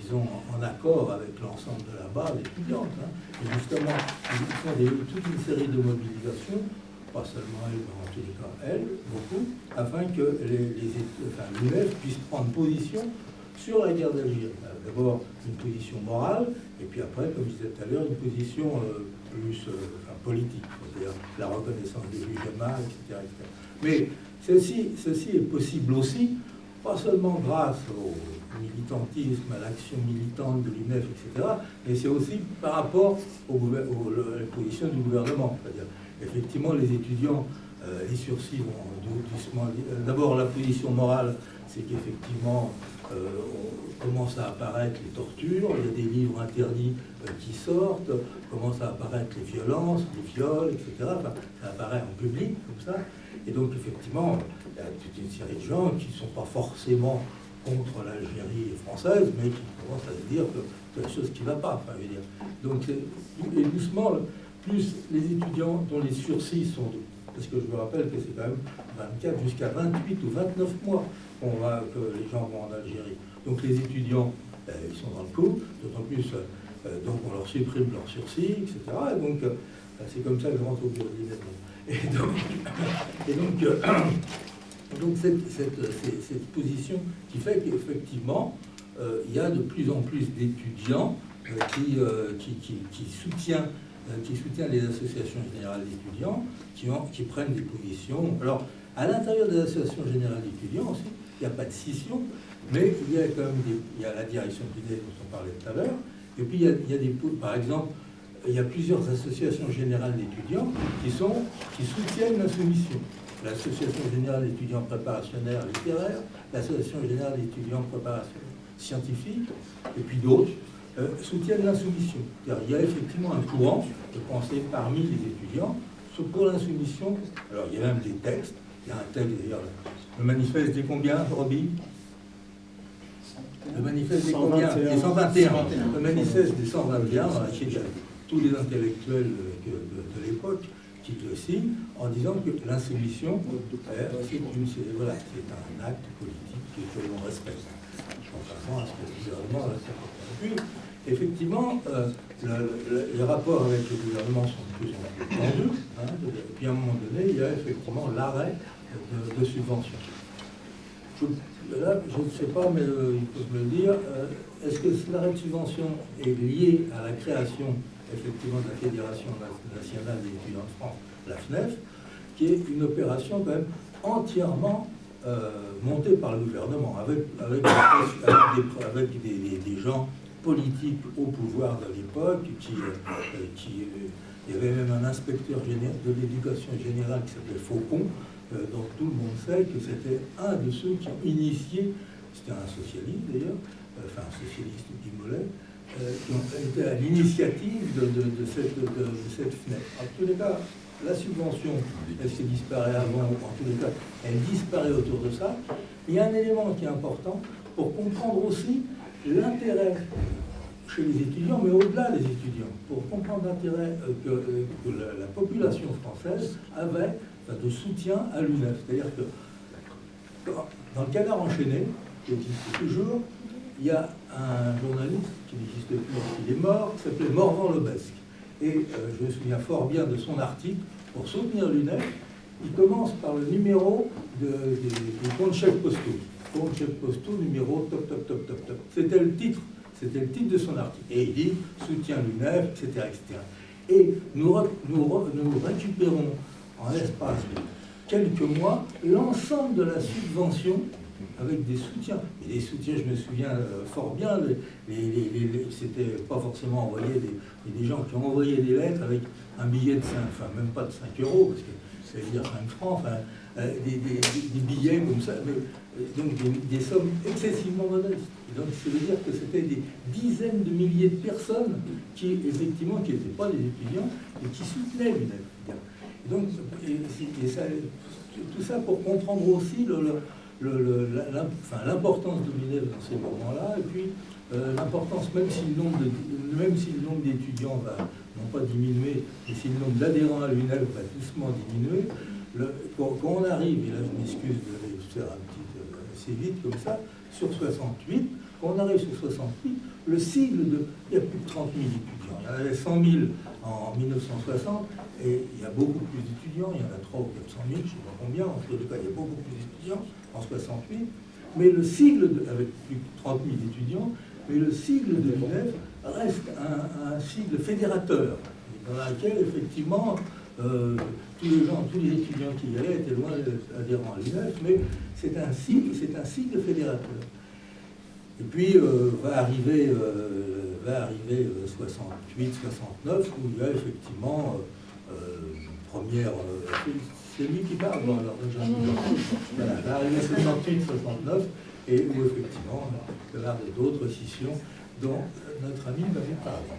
disons, en accord avec l'ensemble de la base étudiante, et justement, ils font toute une série de mobilisations, pas seulement elle, mais en tous les cas elle, beaucoup, afin que l'UNEF puisse prendre position sur la guerre d'Algérie. D'abord une position morale, et puis après, comme je disais tout à l'heure, une position plus politique, c'est-à-dire la reconnaissance des juges Jamal, etc., etc. Mais ceci est possible aussi, pas seulement grâce au militantisme, à l'action militante de l'UNEF, etc., mais c'est aussi par rapport à la position du gouvernement. C'est-à-dire, effectivement, les étudiants, les sursis vont doucement... D'abord, la position morale, c'est qu'effectivement, commencent à apparaître les tortures, il y a des livres interdits qui sortent, commencent à apparaître les violences, les viols, etc. Enfin, ça apparaît en public, comme ça. Et donc, effectivement, il y a toute une série de gens qui ne sont pas forcément contre l'Algérie française, mais qui commence à se dire que c'est quelque chose qui ne va pas. Enfin, je veux dire. Donc, et doucement, plus les étudiants dont les sursis sont... Parce que je me rappelle que c'est quand même 24 jusqu'à 28 ou 29 mois que les gens vont en Algérie. Donc les étudiants, ils sont dans le coup, d'autant plus, donc on leur supprime leur sursis, etc. Et donc, c'est comme ça que je rentre au bureau de l'INEF. Et donc cette position qui fait qu'effectivement, il y a de plus en plus d'étudiants qui soutiennent les associations générales d'étudiants, qui prennent des positions. Alors, à l'intérieur des associations générales d'étudiants aussi, il n'y a pas de scission, mais il y a quand même il y a la direction du dont on parlait tout à l'heure, et puis il y a des, par exemple, il y a plusieurs associations générales d'étudiants qui soutiennent l'insoumission. L'Association générale d'étudiants préparationnaires littéraires, l'Association générale d'étudiants préparation scientifique, et puis d'autres soutiennent l'insoumission. Il y a effectivement un courant de pensée parmi les étudiants pour l'insoumission. Alors il y a même des textes. Il y a un texte d'ailleurs, le manifeste des combien, Roby? Le manifeste des combien? Des 121. Le manifeste des 121, dans lequel il y a tous les intellectuels de l'époque qui le signent en disant que l'insoumission, c'est un acte politique que l'on respecte. Contrairement à ce que le gouvernement a fait. Puis, effectivement, les rapports avec le gouvernement sont de plus en plus tendus. Et puis, à un moment donné, il y a effectivement l'arrêt de subventions. Là, je ne sais pas, mais ils peuvent me le dire. Est-ce que l'arrêt de subvention est lié à la création, effectivement, de la Fédération nationale des étudiants de France, la FNEF, qui est une opération quand même entièrement montée par le gouvernement, avec des gens politiques au pouvoir de l'époque, il y avait même un inspecteur de l'éducation générale qui s'appelait Faucon, dont tout le monde sait que c'était un de ceux qui ont initié, c'était un socialiste d'ailleurs, enfin un socialiste du Mollet, qui ont été à l'initiative de cette fenêtre. En tous les cas, la subvention, elle s'est disparaît avant, en tous les cas, elle disparaît autour de ça. Il y a un élément qui est important pour comprendre aussi l'intérêt chez les étudiants, mais au-delà des étudiants, pour comprendre l'intérêt que la population française avait de soutien à l'UNEF. C'est-à-dire que dans le Canard enchaîné, qui existe toujours, il y a un journaliste qui n'existe plus, il est mort, qui s'appelait Morvan-Lebesque. Et je me souviens fort bien de son article pour soutenir l'UNEF. Il commence par le numéro des comptes chèques postaux. Compte chèques postaux, numéro top, top, top, top, top. C'était le titre de son article. Et il dit soutien l'UNEF, etc., etc. Et nous récupérons en l'espace de quelques mois l'ensemble de la subvention avec des soutiens. Et des soutiens, je me souviens fort bien, c'était pas forcément envoyé, des gens qui ont envoyé des lettres avec un billet de 5, enfin même pas de 5 euros, parce que ça veut dire 5 francs, enfin, des billets comme ça, mais, donc des sommes excessivement modestes. Et donc ça veut dire que c'était des dizaines de milliers de personnes qui, effectivement, qui n'étaient pas des étudiants et qui soutenaient l'UNEF. Et donc, tout ça pour comprendre aussi l'importance de l'UNEF dans ces moments-là, et puis l'importance, même si le nombre d'étudiants non pas diminuer, mais si le nombre d'adhérents à l'UNEF va doucement diminuer, quand on arrive, et là je m'excuse de faire un petit assez vite comme ça, sur 68, quand on arrive sur 68, le sigle il y a plus de 30 000 étudiants. Il y en avait 100 000 en 1960, et il y a beaucoup plus d'étudiants, il y en a 300 ou 400 000, je ne sais pas combien, en tout cas il y a beaucoup plus d'étudiants en 68, mais le sigle, avec plus de 30 000 étudiants, mais le sigle de l'UNEF reste un sigle fédérateur, dans lequel effectivement tous les étudiants qui y allaient étaient loin d'adhérents à l'UNEF, mais c'est un sigle fédérateur. Et puis va arriver 68, 69, où il y a effectivement première... c'est lui qui parle, bon, alors voilà, va arriver 68, 69, et où effectivement, il y a d'autres scissions dont notre ami va vous parler.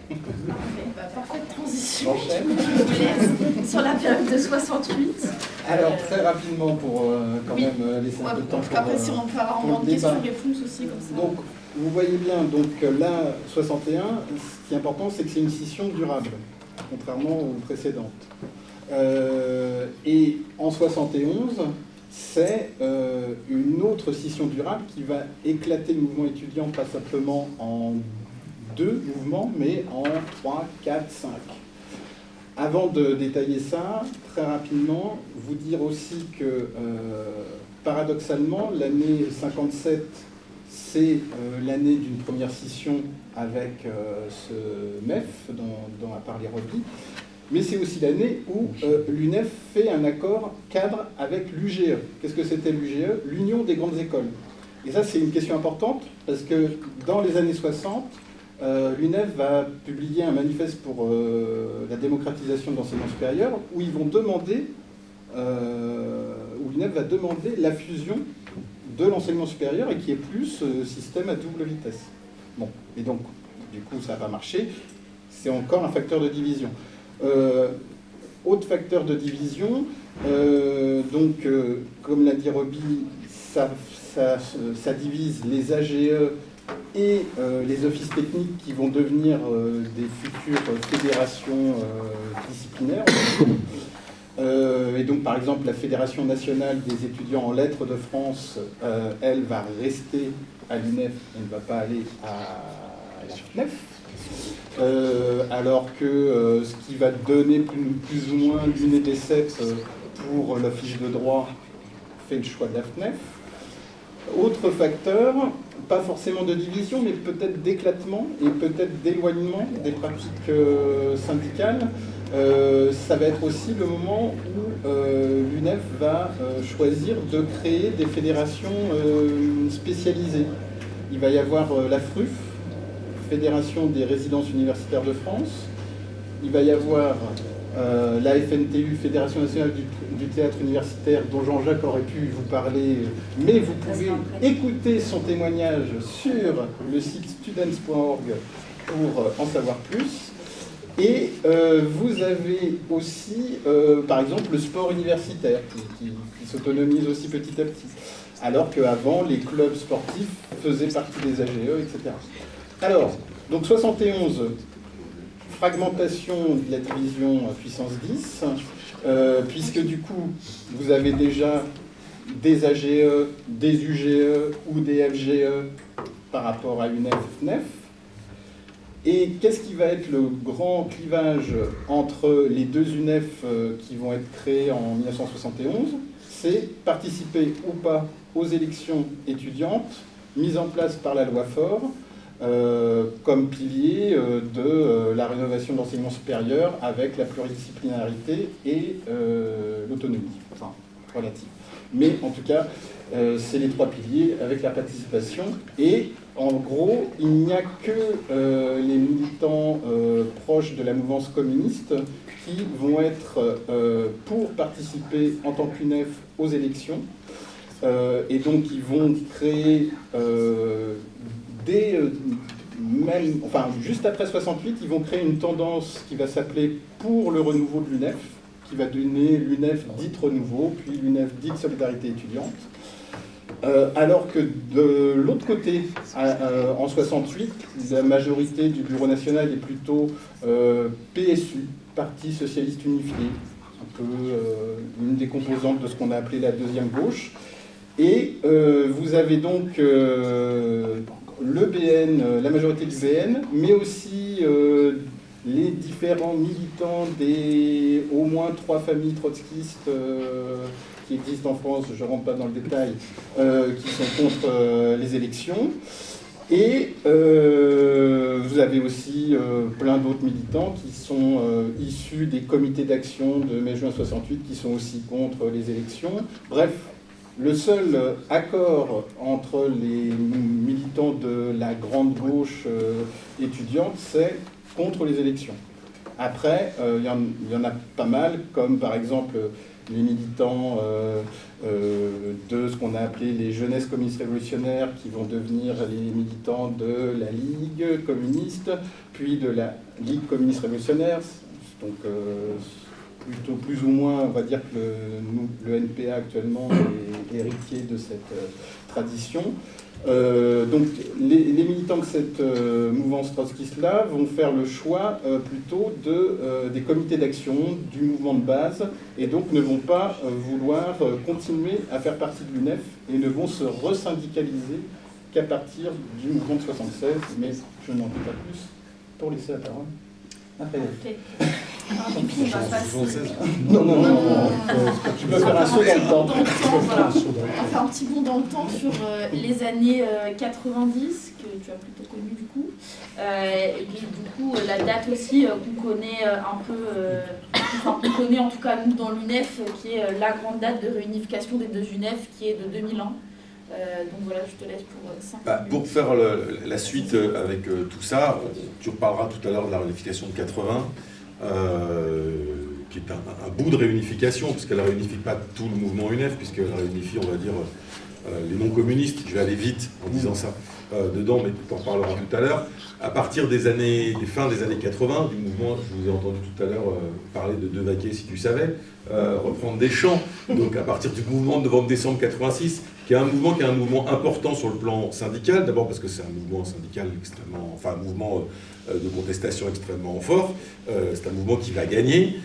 Parfaite transition. J'enchaîne. Je vous laisse sur la période de 68. Alors, très rapidement, pour quand Oui. même laisser un peu de temps pour... Après, si on peut avoir un pour moment le de débat. questions-réponses aussi, comme ça. Donc, vous voyez bien, donc là, 61, ce qui est important, c'est que c'est une scission durable, contrairement aux précédentes. Et en 71, c'est une autre scission durable qui va éclater le mouvement étudiant, pas simplement en 2 mouvements, mais en 3, 4, 5. Avant de détailler ça, très rapidement, vous dire aussi que, paradoxalement, l'année 57, c'est l'année d'une première scission avec ce MEF dont a parlé Roby, mais c'est aussi l'année où l'UNEF fait un accord cadre avec l'UGE. Qu'est-ce que c'était l'UGE? L'Union des grandes écoles. Et ça, c'est une question importante, parce que dans les années 60, l'UNEF va publier un manifeste pour la démocratisation de l'enseignement supérieur, où ils vont demander, où l'UNEF va demander la fusion de l'enseignement supérieur et qui est plus système à double vitesse. Bon, et donc, du coup, ça n'a pas marché. C'est encore un facteur de division. Autre facteur de division, comme l'a dit Roby, ça divise les AGE et les offices techniques qui vont devenir des futures fédérations disciplinaires. Et donc, par exemple, la Fédération nationale des étudiants en lettres de France, elle va rester à l'UNEF, elle ne va pas aller à la FNEF. Alors que ce qui va donner plus ou moins l'UNEDECEP pour l'office de droit fait le choix de la FNEF. Autre facteur, pas forcément de division, mais peut-être d'éclatement et peut-être d'éloignement des pratiques syndicales. Ça va être aussi le moment où l'UNEF va choisir de créer des fédérations spécialisées. Il va y avoir la FRUF, Fédération des résidences universitaires de France. Il va y avoir la FNTU, Fédération nationale du théâtre universitaire, dont Jean-Jacques aurait pu vous parler, mais vous pouvez écouter son témoignage sur le site students.org pour en savoir plus. Et vous avez aussi, par exemple, le sport universitaire qui s'autonomise aussi petit à petit, alors qu'avant, les clubs sportifs faisaient partie des AGE, etc. Alors, donc 71, fragmentation de la division puissance 10, puisque du coup, vous avez déjà des AGE, des UGE ou des FGE par rapport à UNEF, FNEF. Et qu'est-ce qui va être le grand clivage entre les deux UNEF qui vont être créés en 1971? C'est participer ou pas aux élections étudiantes mises en place par la loi Faure comme pilier de la rénovation de l'enseignement supérieur avec la pluridisciplinarité et l'autonomie, enfin relative. Mais en tout cas, c'est les 3 piliers avec la participation. Et en gros, il n'y a que les militants proches de la mouvance communiste qui vont être pour participer en tant qu'UNEF aux élections. Et donc, ils vont créer juste après 68, ils vont créer une tendance qui va s'appeler pour le renouveau de l'UNEF, qui va donner l'UNEF dite renouveau, puis l'UNEF dite solidarité étudiante. Alors que de l'autre côté, en 68, la majorité du Bureau national est plutôt PSU, Parti socialiste unifié, un peu une des composantes de ce qu'on a appelé la deuxième gauche. Et vous avez donc le BN, la majorité du BN, mais aussi les différents militants des au moins 3 familles trotskistes qui existent en France, je ne rentre pas dans le détail, qui sont contre les élections. Et vous avez aussi plein d'autres militants qui sont issus des comités d'action de mai-juin 68 qui sont aussi contre les élections. Bref, le seul accord entre les militants de la grande gauche étudiante, c'est contre les élections. Après, il y en a pas mal, comme par exemple les militants de ce qu'on a appelé les jeunesses communistes révolutionnaires qui vont devenir les militants de la Ligue communiste, puis de la Ligue communiste révolutionnaire. Donc plutôt plus ou moins, on va dire que le NPA actuellement est héritier de cette tradition. Donc les militants de cette mouvance trotskiste-là vont faire le choix plutôt des comités d'action, du mouvement de base, et donc ne vont pas vouloir continuer à faire partie de l'UNEF et ne vont se resyndicaliser qu'à partir du mouvement de 76, mais je n'en dis pas plus pour laisser la parole. Après. Du coup, on va passer. Non. Tu peux faire un saut dans le temps. Voilà. On va faire un petit bond dans le temps sur les années 90, que tu as plutôt connu du coup. Et puis du coup, la date aussi qu'on connaît un peu, enfin qu'on connaît en tout cas nous dans l'UNEF, qui est la grande date de réunification des deux UNEF, qui est de 2001. Donc voilà, je te laisse pour 5 minutes. Pour faire la suite avec tout ça, tu reparleras tout à l'heure de la réunification de 80. Qui est un bout de réunification, parce qu'elle ne réunifie pas tout le mouvement UNEF, puisqu'elle réunifie, on va dire, les non-communistes. Je vais aller vite en disant ça dedans, mais tu en parleras tout à l'heure. À partir des fins des années 80, du mouvement, je vous ai entendu tout à l'heure parler de Devaquet, si tu savais, reprendre des chants. Donc à partir du mouvement de novembre-décembre 86, qui est un mouvement important sur le plan syndical, d'abord parce que c'est un mouvement syndical extrêmement, enfin un mouvement de contestation extrêmement fort, c'est un mouvement qui va gagner,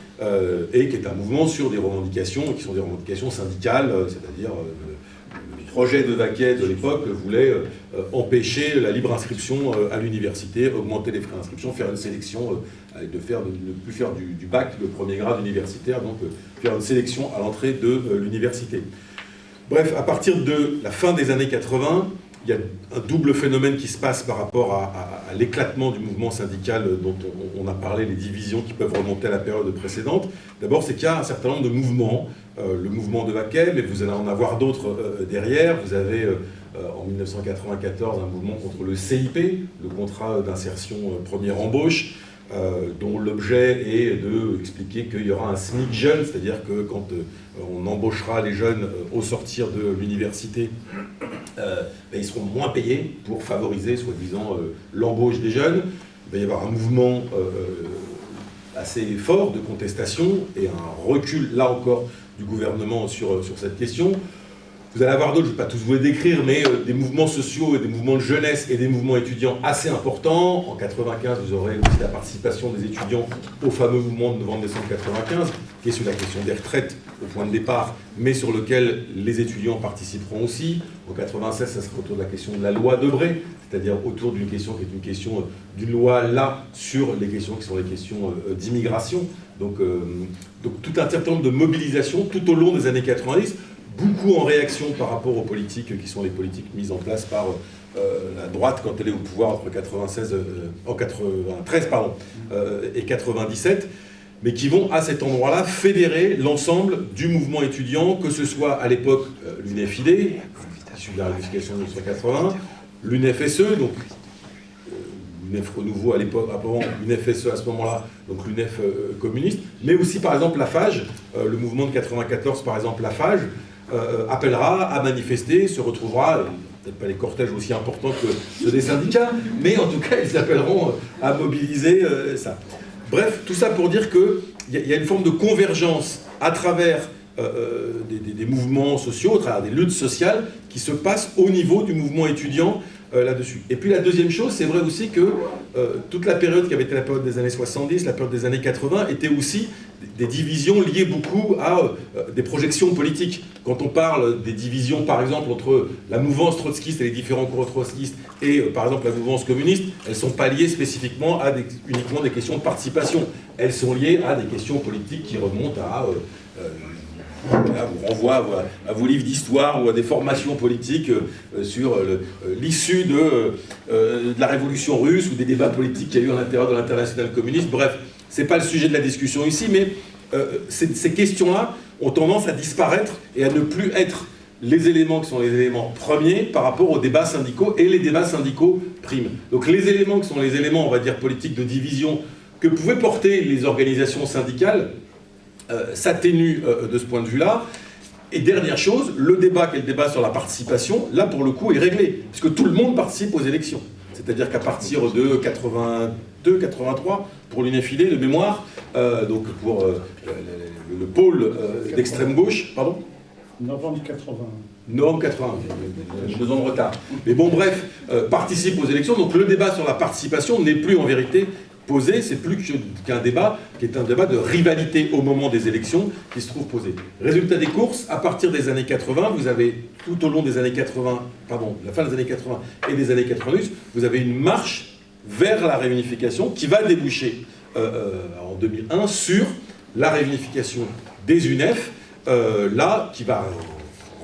et qui est un mouvement sur des revendications, qui sont des revendications syndicales, c'est-à-dire le projet de Vaquet de l'époque voulait empêcher la libre inscription à l'université, augmenter les frais d'inscription, faire une sélection, ne plus faire du bac, le premier grade universitaire, donc faire une sélection à l'entrée de l'université. Bref, à partir de la fin des années 80, il y a un double phénomène qui se passe par rapport à l'éclatement du mouvement syndical dont on a parlé, les divisions qui peuvent remonter à la période précédente. D'abord, c'est qu'il y a un certain nombre de mouvements, le mouvement de Vaquet, mais vous allez en avoir d'autres derrière. Vous avez en 1994 un mouvement contre le CIP, le contrat d'insertion première embauche, dont l'objet est d'expliquer qu'il y aura un SMIC jeune, c'est-à-dire que quand on embauchera les jeunes au sortir de l'université, ils seront moins payés pour favoriser, soi-disant, l'embauche des jeunes. Il va y avoir un mouvement assez fort de contestation et un recul, là encore, du gouvernement sur cette question. Vous allez avoir d'autres, je ne vais pas tous vous les décrire, mais des mouvements sociaux et des mouvements de jeunesse et des mouvements étudiants assez importants. En 1995, vous aurez aussi la participation des étudiants au fameux mouvement de novembre-décembre 1995, qui est sur la question des retraites au point de départ, mais sur lequel les étudiants participeront aussi. En 1996, ça sera autour de la question de la loi Debré, c'est-à-dire autour d'une question qui est une question d'une loi là sur les questions qui sont les questions d'immigration. Donc tout un certain nombre de mobilisations tout au long des années 90, beaucoup en réaction par rapport aux politiques qui sont les politiques mises en place par la droite quand elle est au pouvoir entre 93 et 97, mais qui vont à cet endroit-là fédérer l'ensemble du mouvement étudiant, que ce soit à l'époque l'UNEFID, issu de la réunification de 1980, l'UNEFSE, donc l'UNEF Renouveau à l'époque, avant l'UNEFSE à ce moment-là, donc l'UNEF communiste, mais aussi par exemple la FAGE, le mouvement de 94 par exemple, la FAGE, appellera à manifester, se retrouvera, peut-être pas les cortèges aussi importants que ceux des syndicats, mais en tout cas ils appelleront à mobiliser ça. Bref, tout ça pour dire qu'il y a une forme de convergence à travers des mouvements sociaux, à travers des luttes sociales qui se passent au niveau du mouvement étudiant là-dessus. Et puis la deuxième chose, c'est vrai aussi que toute la période qui avait été la période des années 70, la période des années 80, était aussi des divisions liées beaucoup à des projections politiques. Quand on parle des divisions, par exemple, entre la mouvance trotskiste et les différents courants trotskistes et, par exemple, la mouvance communiste, elles ne sont pas liées spécifiquement à uniquement des questions de participation. Elles sont liées à des questions politiques qui remontent à... Là, vous renvoie à vos livres d'histoire ou à des formations politiques sur l'issue de la révolution russe ou des débats politiques qu'il y a eu à l'intérieur de l'international communiste. Bref, ce n'est pas le sujet de la discussion ici, mais ces questions-là ont tendance à disparaître et à ne plus être les éléments qui sont les éléments premiers par rapport aux débats syndicaux, et les débats syndicaux priment. Donc les éléments qui sont les éléments, on va dire, politiques de division que pouvaient porter les organisations syndicales, s'atténue de ce point de vue-là. Et dernière chose, le débat qui est le débat sur la participation, là pour le coup est réglé, puisque tout le monde participe aux élections. C'est-à-dire qu'à partir de 82, 83, pour l'UNEFID de mémoire, donc pour le pôle d'extrême gauche, pardon ? Novembre 80. Novembre 80, 2 ans de retard. Mais bon, bref, participe aux élections, donc le débat sur la participation n'est plus en vérité posé, c'est plus qu'un débat qui est un débat de rivalité au moment des élections qui se trouve posé. Résultat des courses, à partir des années 80, vous avez tout au long des années 80, pardon, la fin des années 80 et des années 90, vous avez une marche vers la réunification qui va déboucher en 2001 sur la réunification des UNEF, là qui va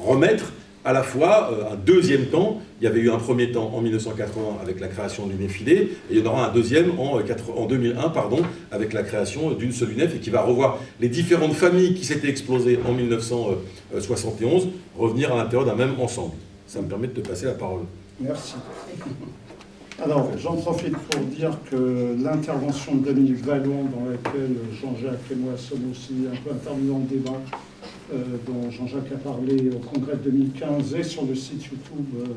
remettre à la fois un deuxième temps. Il y avait eu un premier temps en 1980 avec la création de l'UNEFID, et il y en aura un deuxième en 2001, pardon, avec la création d'une seule UNEF, et qui va revoir les différentes familles qui s'étaient explosées en 1971 revenir à l'intérieur d'un même ensemble. Ça me permet de te passer la parole. Merci. Alors, j'en profite pour dire que l'intervention de Dominique Vallon, dans laquelle Jean-Jacques et moi sommes aussi un peu intervenus dans le débat, dont Jean-Jacques a parlé au congrès de 2015, et sur le site YouTube,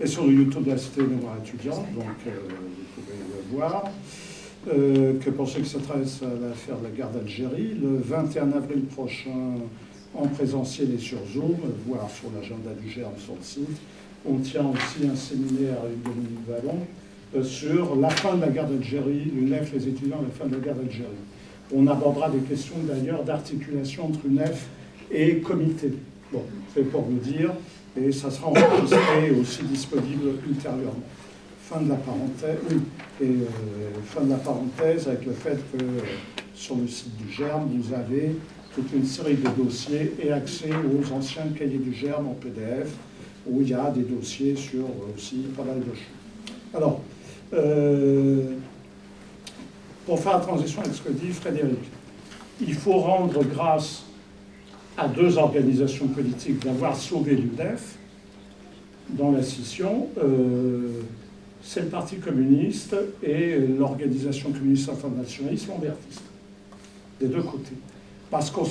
et sur le YouTube de la Cité Mémoire étudiante, donc vous pouvez le voir, que pour ceux qui s'intéressent à l'affaire de la guerre d'Algérie, le 21 avril prochain, en présentiel et sur Zoom, voire sur l'agenda du GERM sur le site, on tient aussi un séminaire avec Dominique Vallon sur la fin de la guerre d'Algérie, l'UNEF, les étudiants à la fin de la guerre d'Algérie. On abordera des questions d'ailleurs d'articulation entre UNEF et comité. Bon, c'est pour vous dire, et ça sera enregistré aussi disponible ultérieurement. Fin de la parenthèse, oui, et fin de la parenthèse avec le fait que sur le site du GERM, vous avez toute une série de dossiers et accès aux anciens cahiers du GERM en PDF, où il y a des dossiers sur aussi pas mal de choses. Alors, pour faire la transition avec ce que dit Frédéric, il faut rendre grâce à 2 organisations politiques d'avoir sauvé l'UNEF dans la scission. C'est le Parti communiste et l'Organisation communiste internationaliste lambertiste, des 2 côtés. Parce qu'en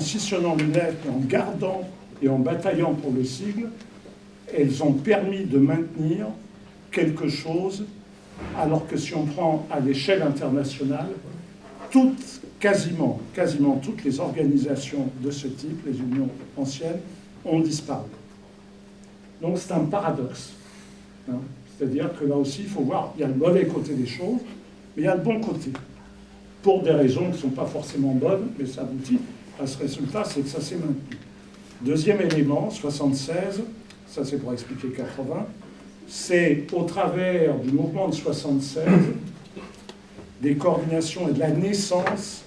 scitionnant l'UNEF et en gardant et en bataillant pour le sigle, elles ont permis de maintenir quelque chose, alors que si on prend à l'échelle internationale, quasiment toutes les organisations de ce type, les unions anciennes, ont disparu. Donc c'est un paradoxe. Hein. C'est-à-dire que là aussi, il faut voir, il y a le mauvais côté des choses, mais il y a le bon côté. Pour des raisons qui ne sont pas forcément bonnes, mais ça aboutit à ce résultat, c'est que ça s'est maintenu. Deuxième élément, 76, ça c'est pour expliquer 80, c'est au travers du mouvement de 76, des coordinations et de la naissance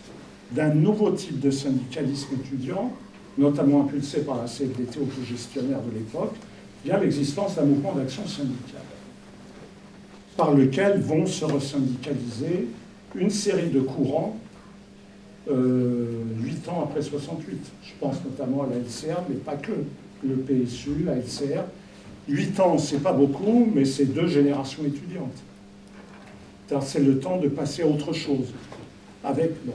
d'un nouveau type de syndicalisme étudiant, notamment impulsé par la CFDT autogestionnaire de l'époque, via l'existence d'un mouvement d'action syndicale, par lequel vont se resyndicaliser une série de courants 8 ans après 68. Je pense notamment à la LCR, mais pas que. Le PSU, la LCR. 8 ans, c'est pas beaucoup, mais c'est 2 générations étudiantes. C'est le temps de passer à autre chose. Bon.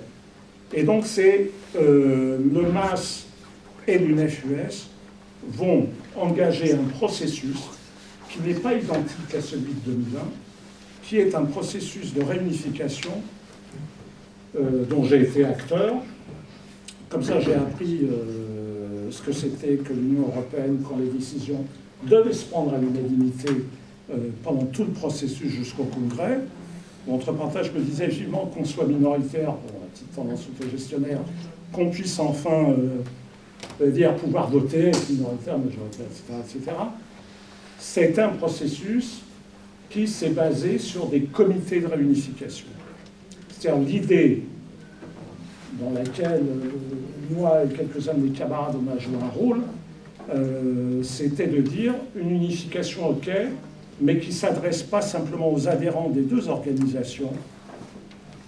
Et donc, c'est le MAS et l'UNEF-US vont engager un processus qui n'est pas identique à celui de 2001, qui est un processus de réunification dont j'ai été acteur. Comme ça, j'ai appris ce que c'était que l'Union européenne quand les décisions devaient se prendre à l'unanimité pendant tout le processus jusqu'au Congrès. Entre parenthèses, je me disais vivement qu'on soit minoritaire, pour la petite tendance autogestionnaire, qu'on puisse enfin pouvoir voter, minoritaire, majoritaire, etc. C'est un processus qui s'est basé sur des comités de réunification. C'est-à-dire l'idée dans laquelle moi et quelques-uns de mes camarades on a joué un rôle, c'était de dire une unification ok, mais qui ne s'adresse pas simplement aux adhérents des 2 organisations.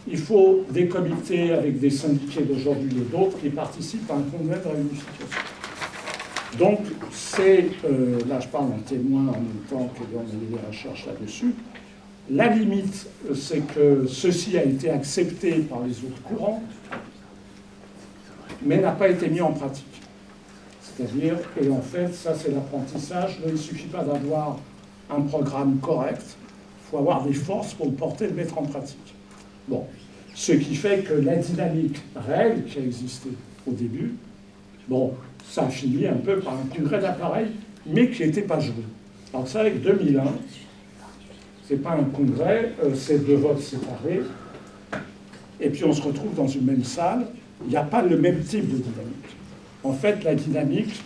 Il faut des comités avec des syndiqués d'aujourd'hui et d'autres qui participent à un congrès de réunification. Donc, là je parle en témoin en même temps qu'ayant mené des recherches là-dessus. La limite, c'est que ceci a été accepté par les autres courants, mais n'a pas été mis en pratique. C'est-à-dire, et en fait, ça c'est l'apprentissage, il ne suffit pas d'avoir un programme correct, il faut avoir des forces pour le porter et le mettre en pratique. Bon, ce qui fait que la dynamique réelle qui a existé au début, bon, ça a fini un peu par un congrès d'appareils, mais qui n'était pas joué. Alors ça, avec 2001, c'est pas un congrès, c'est 2 votes séparés, et puis on se retrouve dans une même salle, il n'y a pas le même type de dynamique. En fait, la dynamique,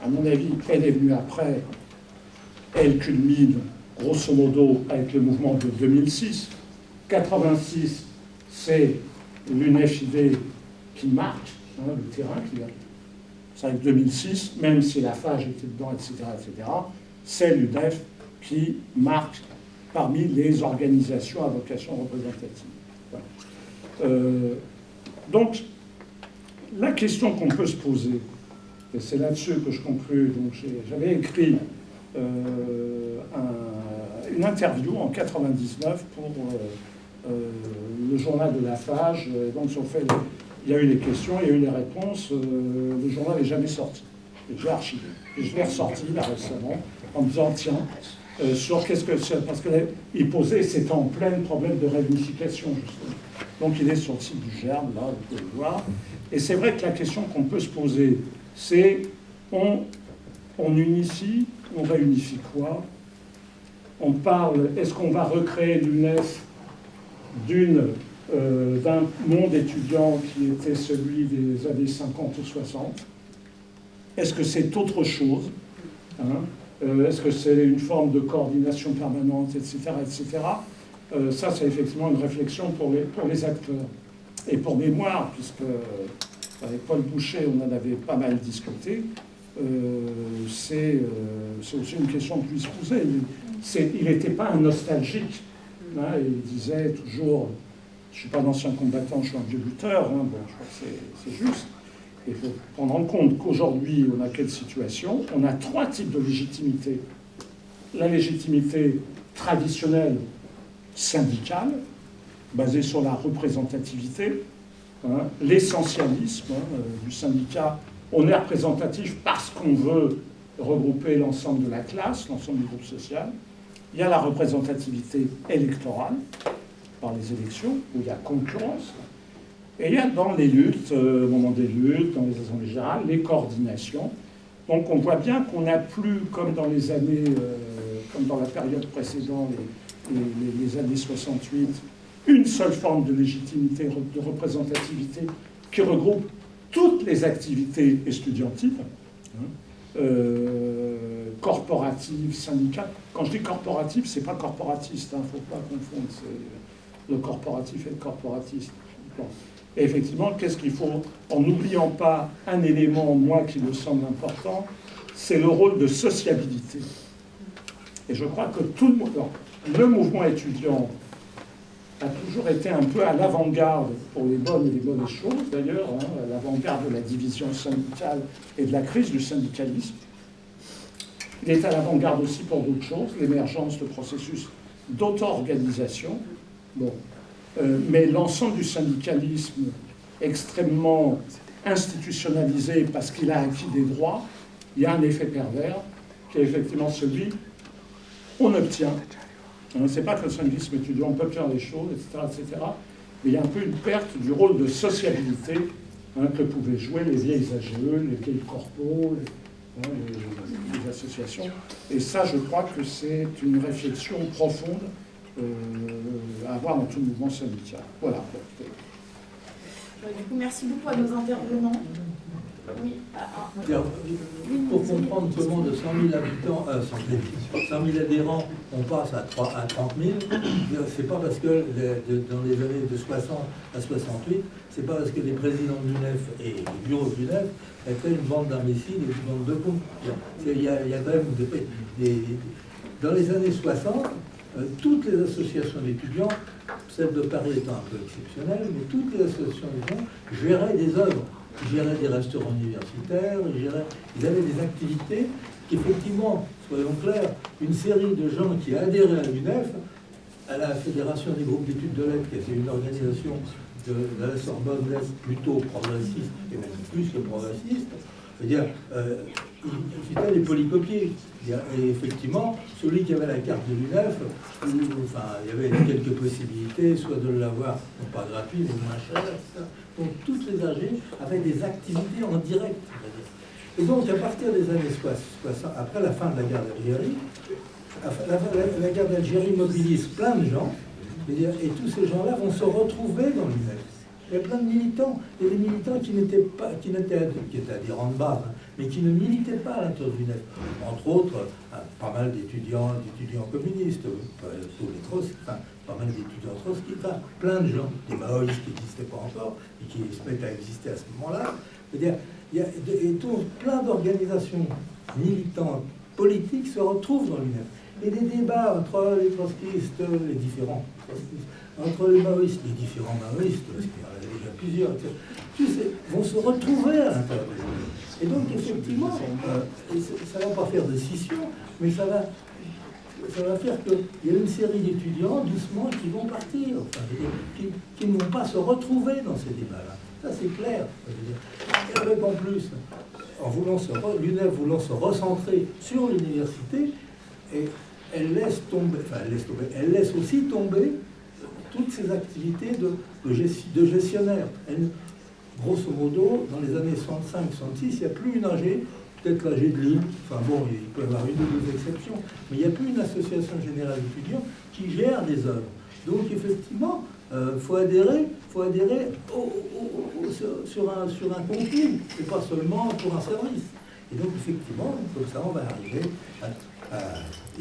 à mon avis, elle est venue après, elle culmine, grosso modo, avec le mouvement de 2006. 86, c'est l'UNFID qui marque le terrain, c'est avec 2006, même si la FAGE était dedans, etc., c'est l'UNEF qui marque parmi les organisations à vocation représentative. Voilà. Donc, la question qu'on peut se poser, et c'est là-dessus que je conclue, donc j'avais écrit une interview en 99 pour le journal de la FAGE, donc il y a eu les questions, il y a eu les réponses, le journal n'est jamais sorti. Et je l'ai archivé. Et je l'ai ressorti là récemment en me disant, tiens, sur qu'est-ce que c'est, parce qu'il posait, c'était en plein problème de réunification, justement. Donc il est sur le site du GERB, là, vous pouvez le voir. Et c'est vrai que la question qu'on peut se poser, c'est on unifie, on réunifie quoi? On parle, est-ce qu'on va recréer l'UNEF d'un monde étudiant qui était celui des années 50 ou 60? Est-ce que c'est autre chose, hein? Est-ce que c'est une forme de coordination permanente, etc., etc. Ça, c'est effectivement une réflexion pour les acteurs. Et pour mémoire, puisque avec Paul Boucher, on en avait pas mal discuté, c'est aussi une question que lui se posait. Il n'était pas un nostalgique. Hein, il disait toujours, je ne suis pas un ancien combattant, je suis un vieux lutteur. Hein, bon, je crois que c'est juste. Il faut prendre en compte qu'aujourd'hui, on a quelle situation? On a 3 types de légitimité. La légitimité traditionnelle syndicale, basée sur la représentativité, hein, l'essentialisme du syndicat. On est représentatif parce qu'on veut regrouper l'ensemble de la classe, l'ensemble du groupe social. Il y a la représentativité électorale, par les élections, où il y a concurrence. Et il y a dans les luttes, au moment des luttes, dans les assemblées générales, les coordinations. Donc on voit bien qu'on n'a plus, comme dans les années, comme dans la période précédente, les années 68, une seule forme de légitimité, de représentativité qui regroupe toutes les activités estudiantiles, hein, corporatives, syndicales. Quand je dis corporatif, c'est pas corporatiste, il ne faut pas confondre le corporatif et le corporatiste. Bon. Et effectivement, qu'est-ce qu'il faut, en n'oubliant pas un élément, moi, qui me semble important, c'est le rôle de sociabilité. Et je crois que tout le mouvement étudiant a toujours été un peu à l'avant-garde pour les bonnes et les mauvaises choses, d'ailleurs, hein, à l'avant-garde de la division syndicale et de la crise du syndicalisme. Il est à l'avant-garde aussi pour d'autres choses, l'émergence de processus d'auto-organisation. Bon. Mais l'ensemble du syndicalisme extrêmement institutionnalisé parce qu'il a acquis des droits, il y a un effet pervers qui est effectivement celui on obtient. Ce n'est pas que le syndicalisme étudiant, on peut obtenir des choses, etc., mais il y a un peu une perte du rôle de sociabilité que pouvaient jouer les vieilles AGE, les vieilles corpos, les associations. Et ça, je crois que c'est une réflexion profonde à avoir dans tout le mouvement syndical. Voilà. Du coup, merci beaucoup à nos intervenants. Oui. Pour comprendre comment de 100 000 habitants, 100 000 adhérents, on passe à 30 000, c'est pas parce que dans les années de 60 à 68, c'est pas parce que les présidents de l'UNEF et les bureaux de l'UNEF étaient une bande d'imbéciles et une bande de cons. Il y a quand même dans les années 60, toutes les associations d'étudiants, celle de Paris étant un peu exceptionnelle, mais toutes les associations d'étudiants géraient des œuvres. Ils géraient des restaurants universitaires, ils avaient des activités qu'effectivement, soyons clairs, une série de gens qui adhéraient à l'UNEF à la Fédération des groupes d'études de lettres, qui est une organisation de la Sorbonne plutôt progressiste, et même plus que progressiste, c'est-à-dire, c'était des polycopiés. Et effectivement, celui qui avait la carte de l'UNEF, enfin, il y avait quelques possibilités, soit de l'avoir, non pas gratuit, mais moins cher, etc. Donc, toutes les AG avaient des activités en direct. Et donc, à partir des années 60, après la fin de la guerre d'Algérie, la guerre d'Algérie mobilise plein de gens, et tous ces gens-là vont se retrouver dans l'UNEF. Il y a plein de militants, et des militants qui étaient à dire en bas, mais qui ne militaient pas à l'intérieur de l'UNEF. Entre autres, pas mal d'étudiants communistes, tous les trotskistes, enfin, pas mal d'étudiants trotskistes, enfin, plein de gens, des maoïstes qui n'existaient pas encore, et qui se mettent à exister à ce moment-là. C'est-à-dire, il y a plein d'organisations militantes, politiques se retrouvent dans l'UNEF. Et des débats entre les trotskistes, les différents trotskistes, entre les maoïstes, les différents maoïstes, parce qu'il y en a déjà plusieurs, tous vont se retrouver à l'intérieur de l'UNEF. Et donc, effectivement, ça ne va pas faire de scission, mais ça va faire qu'il y a une série d'étudiants, doucement, qui vont partir, enfin, qui ne vont pas se retrouver dans ces débats-là. Ça, c'est clair. Et avec en plus, l'UNEF voulant se recentrer sur l'université, et elle laisse aussi tomber toutes ces activités de gestionnaire. Grosso modo, dans les années 65-66, il n'y a plus une AG, peut-être l'AG de Lille, enfin bon, il peut y avoir une ou deux exceptions, mais il n'y a plus une association générale d'étudiants qui gère des œuvres. Donc effectivement, il faut adhérer sur un contenu, et pas seulement pour un service. Et donc effectivement, comme ça, on va arriver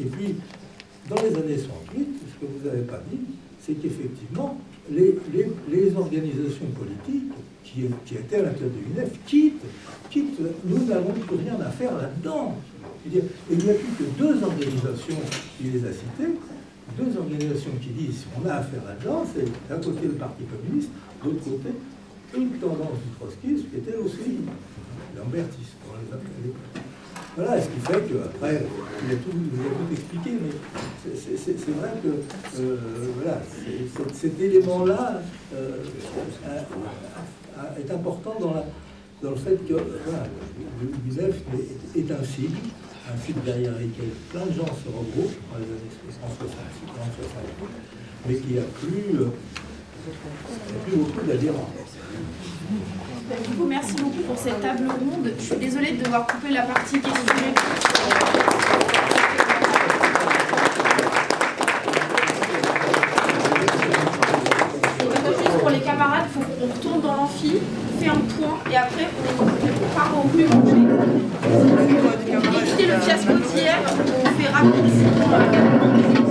Et puis, dans les années 68, ce que vous n'avez pas dit, c'est qu'effectivement, les organisations politiques qui étaient à l'intérieur de l'UNEF quittent, nous n'avons plus rien à faire là-dedans. Il n'y a plus que deux organisations, il les a citées, deux organisations qui disent on a affaire là-dedans, c'est d'un côté le Parti communiste, de l'autre côté une tendance du trotskisme qui était aussi lambertiste. Voilà, ce qui fait qu'après, il a tout expliqué, mais c'est vrai que voilà, cet élément-là est important dans le fait que voilà, l'UNEF est un sigle derrière lequel plein de gens se regroupent dans les années 1966, mais qu'il n'y a plus beaucoup d'adhérents. Du coup, merci beaucoup pour cette table ronde. Je suis désolée de devoir couper la partie questions. Juste pour les camarades, il faut qu'on retourne dans l'amphi, on fait un point et après on part au rue. Évitez le fiasco d'hier, on fait rapidement.